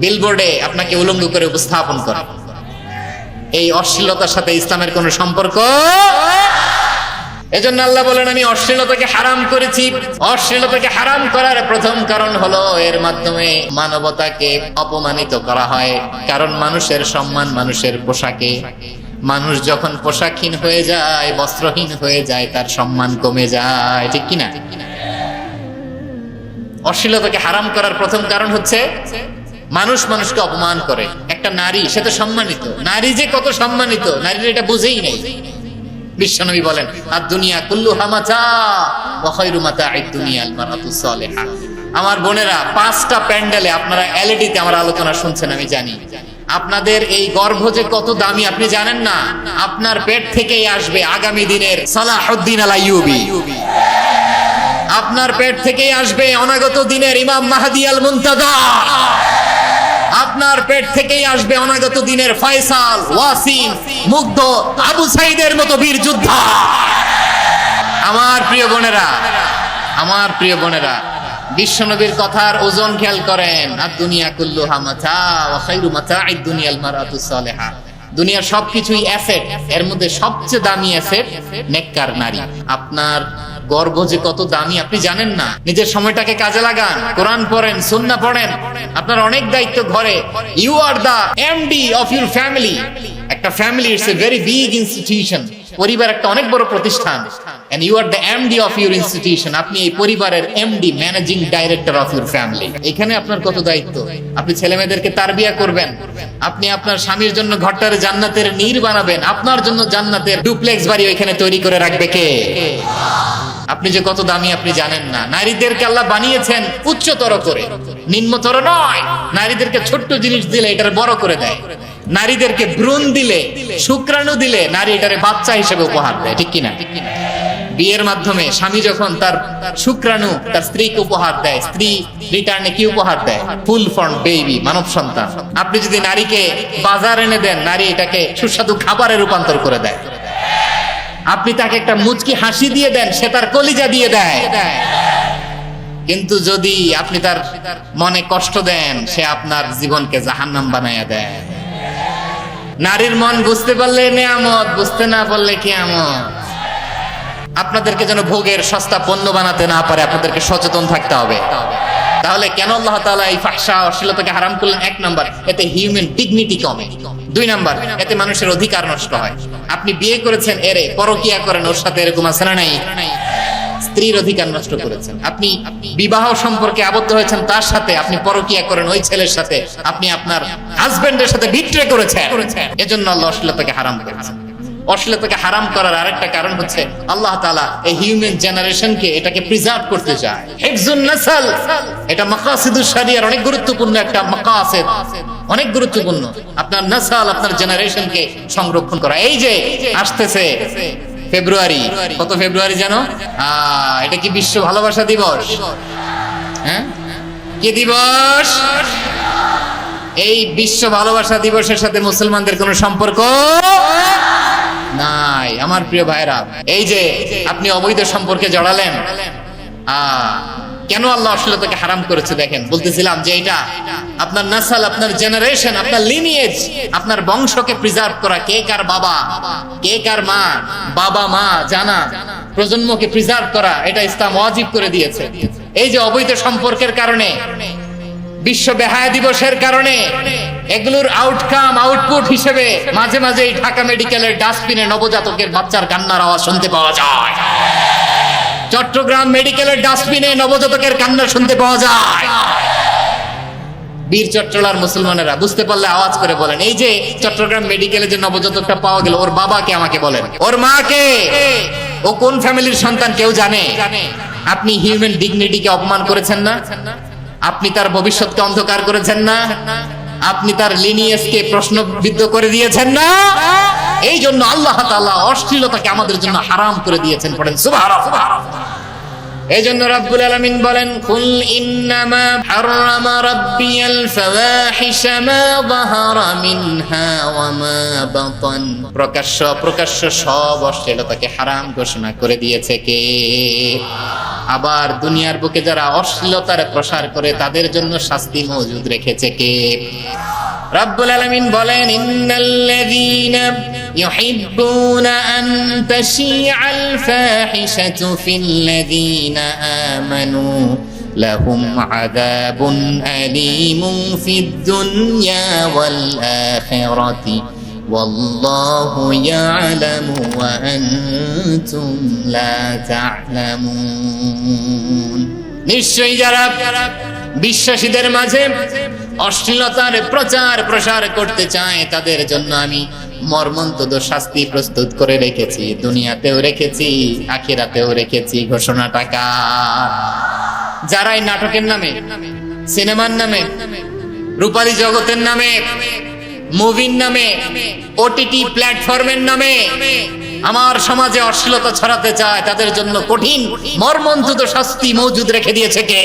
বিলবোর্ডে আপনাকে উলঙ্গ করে উপস্থাপন করে। এই অশ্লীলতার সাথে ইসলামের কোনো সম্পর্ক। এজন্য আল্লাহ বলেন, আমি অশ্লীলতাকে হারাম করেছি। অশ্লীলতাকে হারাম করার প্রথম কারণ হলো এর মাধ্যমে মানবতাকে অপমানিত করা হয়। কারণ মানুষের সম্মান মানুষের পোশাকে। মানুষ যখন পোশাকহীন হয়ে যায়, বস্ত্রহীন হয়ে যায়, তার সম্মান কমে যায়, ঠিক কিনা? অশ্লীলতাকে হারাম করার প্রথম কারণ হচ্ছে মানুষ মানুষকে অপমান করে। একটা নারী, সে তো সম্মানিত। নারী যে কত সম্মানিত, নারীর এটা বুঝেই নেই। বিশ্বনবী বলেন, আদ-দুনিয়া কুল্লুহা মাতা ওয়া খায়রু মাতা'আদ দুনিয়া আল মারআতুস সালিহা। আমার বোনেরা, 5টা প্যান্ডেলে আপনারা এলইডিতে আমার আলোচনা শুনছেন, আমি জানি। আপনাদের এই গর্ভ যে কত দামি আপনি জানেন না। আপনার পেট থেকেই আসবে আগামী দিনের সালাহুদ্দিন আল আইয়ুবী। আপনার পেট থেকেই আসবে অনাগত দিনের ইমাম মাহদী আল মুনতাযর। আপনার পেট থেকেই আসবে অনাগত দিনের ফয়সাল, ওয়াসিম, মুগ্ধ, আবু সাইদের মতো বীর যোদ্ধা। আমার প্রিয় বোনেরা, আমার প্রিয় বোনেরা, বিশ্বনবীর কথার ওজন খেয়াল করেন। আদ-দুনিয়া কুল্লুহা মাতা ওয়া খায়রু মাতা'আদ দুনিয়া আল মারআতুস সালিহা। দুনিয়ার সবকিছুই অ্যাসেট, এর মধ্যে সবচেয়ে দামি অ্যাসেট নেককার নারী। আপনার গর্ভ যে কত দামি আপনি জানেন না। নিজের সময়টাকে কাজে লাগান, কোরআন পড়েন, সুন্নাহ পড়েন। আপনার অনেক দায়িত্ব ঘরে। You are the MD of your family. একটা family it's a very big institution. পরিবার একটা অনেক বড় প্রতিষ্ঠান। And you are the MD of your institution. আপনি এই পরিবারের MD, managing director of your family. এখানে আপনার কত দায়িত্ব। আপনি ছেলে মেয়েদেরকে তারবিয়া করবেন। আপনি আপনার স্বামীর জন্য ঘরটারে জান্নাতের নীর বানাবেন। আপনার জন্য জান্নাতের ডুপ্লেক্স বাড়ি ওইখানে তৈরি করে রাখবে কে? আপনি যে কত দামি আপনি জানেন না। নারীদেরকে আল্লাহ বানিয়েছেন উচ্চতর করে, নিম্নতর নয়। নারীদেরকে ছোট্ট জিনিস দিলে এটার বড় করে দেয়। নারীদেরকে ভ্রূণ দিলে, শুক্রাণু দিলে নারী এটারে বাচ্চা হিসেবে উপহার দেয়, ঠিক কিনা? বিয়ের মাধ্যমে স্বামী যখন তার শুক্রাণু তার স্ত্রীকে উপহার দেয়, স্ত্রী রিটার্নে কি উপহার দেয়? ফুল ফর্ম বেবি, মানব সন্তান। আপনি যদি নারীকে বাজার এনে দেন, নারী এটাকে সুস্বাদু খাবারে রূপান্তর করে দেয়। আপনি তাকে একটা মুচকি হাসি দিয়ে দেন, সে তার কলিজা দিয়ে দেয়। কিন্তু যদি আপনি তার মনে কষ্ট দেন, সে আপনার জীবনকে জাহান্নাম বানায়া দেয়। নারীর মন বুঝতে পারলে নেয়ামত, বুঝতে না পারলে কিয়ামত। আপনাদেরকে যেন ভোগের সস্তা পণ্য বানাতে না পারে, আপনাদেরকে সচেতন থাকতে হবে। তাহলে কেন আল্লাহ তাআলা এই ফাহশা অশ্লীলতাকে হারাম করলেন? 1 নাম্বার, এতে হিউম্যান ডিগনিটি কমে। 2 নাম্বার, এতে মানুষের অধিকার নষ্ট হয়। আপনি বিয়ে করেছেন, এরে পরকিয়া করেন, ওর সাথে এরকম আছে না নাই? স্ত্রীর অধিকার নষ্ট করেছেন। আপনি বিবাহ সম্পর্কে আবদ্ধ হয়েছেন তার সাথে, আপনি পরকিয়া করেন ওই ছেলের সাথে, আপনি আপনার হাজবেন্ডের সাথে বিট্রে করেছেন। এজন্য আল্লাহ অশ্লীলতাকে হারাম করেছেন। অশ্লীলতাকে হারাম করার আরেকটা কারণ হচ্ছে আল্লাহ তাআলা এই হিউম্যান জেনারেশনকে এটাকে প্রিজার্ভ করতে চায়। হিফজুন নাসল, এটা মাকাসিদুশ শরিয়ার অনেক গুরুত্বপূর্ণ একটা মাকাসিদ, অনেক গুরুত্বপূর্ণ। আপনার নাসল, আপনার জেনারেশনকে সংরক্ষণ করা। এই যে আসতেছে ফেব্রুয়ারি, কত ফেব্রুয়ারি জানো? এটা কি বিশ্ব ভালোবাসা দিবস? হ্যাঁ, কি দিবস? এই বিশ্ব ভালোবাসা দিবসের সাথে মুসলমানদের কোনো সম্পর্ক নাই। আমার প্রিয় ভাইরা, এই যে আপনি অবৈধ সম্পর্কে জড়ালেন, কেন আল্লাহ অশ্লীলতাকে হারাম করেছে দেখেন। বলতেছিলাম যে এটা আপনার নাসাল, আপনার জেনারেশন, আপনার লিনিয়েজ, আপনার বংশকে প্রিজার্ভ করা। কে কার বাবা, কে কার মা, বাবা মা জানা, প্রজন্মকে প্রিজার্ভ করা, এটা ইসলাম ওয়াজিব করে দিয়েছে। এই যে অবৈধ সম্পর্কের কারণে, বিশ্ব বেহায়া দিবসের কারণে, এগুলোর আউটকাম, আউটপুট হিসেবে মাঝে মাঝে এই ঢাকা মেডিকেলের ডাস্টবিনে নবজাতকের বাচ্চার কান্নার আওয়াজ শুনতে পাওয়া যায়। চট্টগ্রাম মেডিকেলের ডাস্টবিনে নবজাতকের কান্না শুনতে পাওয়া যায়। বীর চট্টলার মুসলমানেরা বুঝতে পারলে আওয়াজ করে বলেন, এই যে চট্টগ্রাম মেডিকেলে যে নবজাতকটা পাওয়া গেল, ওর বাবাকে আমাকে বলেন, ওর মাকে, ও কোন ফ্যামিলির সন্তান কেউ জানে? আপনি হিউম্যান ডিগনিটিকে অপমান করেছেন না? আপনি তার ভবিষ্যৎকে অন্ধকার করেছেন না? আপনি তার লিনিয়েজকে প্রশ্নবিদ্ধ করে দিয়েছেন না? এই জন্য আল্লাহ তাআলা অশ্লীলতাকে আমাদের জন্য হারাম করে দিয়েছেন। পড়েন সুবহানাল্লাহ। এই জন্য রব্বুল আলামিন বলেন, কুল ইন্নামা হারামা রাব্বিয়াল ফাওয়াহিশা মা যাহারা মিনহা ওয়া মা বাতান। প্রকাশ্য প্রকাশ্য সব অশ্লীলতাকে হারাম ঘোষণা করে দিয়েছে কে? আবার দুনিয়ার বুকে যারা অশ্লীলতার প্রসার করে তাদের জন্য শাস্তি মজুদ রেখেছে কে? রব্বুল আলামিন বলেন, ইন্নাল্লাযীনা ইউহিব্বুনা আন তাশিআল ফাহিশাতু ফিল্লাযীনা আমানু লাহুম আযাবুন আলীমুন ফিদ দুনিয়া ওয়াল আখিরাতি ওয়াল্লাহু ইয়ালামু ওয়া আনতুম লা তা'লামুন। নিশ্চয়ই যারা বিশ্বাসীদের মাঝে অশ্লীলতার প্রচার প্রসার করতে চায় তাদের জন্য আমি মর্মন্তুদ শাস্তি প্রস্তুত করে রেখেছি, দুনিয়াতেও রেখেছি, আখিরাতেও রেখেছি। ঘোষণাটা কার? যারাই নাটকের নামে, সিনেমার নামে, রূপালী জগতের নামে, মুভির নামে, ওটিটি প্ল্যাটফর্মের নামে আমার সমাজে অশ্লীলতা ছড়াতে চায় তাদের জন্য কঠিন মর্মন্তুদ শাস্তি মজুদ রেখে দিয়েছে কে?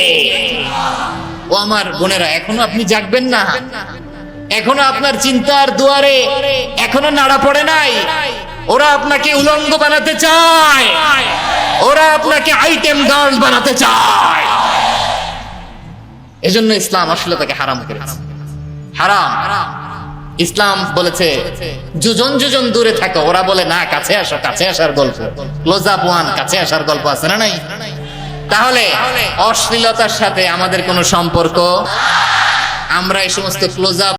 ও আমার বোনেরা, এখনো আপনি জাগবেন না? এখনো আপনার চিন্তার দুয়ারে এখনো নাড়া পড়ে নাই? ওরা আপনাকে উলঙ্গ বানাতে চায়, ওরা আপনাকে আইটেম গার্ল বানাতে চায়। এজন্য ইসলাম অশ্লীলতাকে হারাম করেছে। হারাম। ইসলাম বলেছে যোজন যোজন দূরে থাকো, ওরা বলে না কাছে আসো, কাছে আসার গল্প, ক্লোজ আপ ওয়ান, কাছে আসার গল্প আছে না নাই? তাহলে অশ্লীলতার সাথে আমাদের কোনো সম্পর্ক? আমরা এই সমস্ত ক্লোজ আপ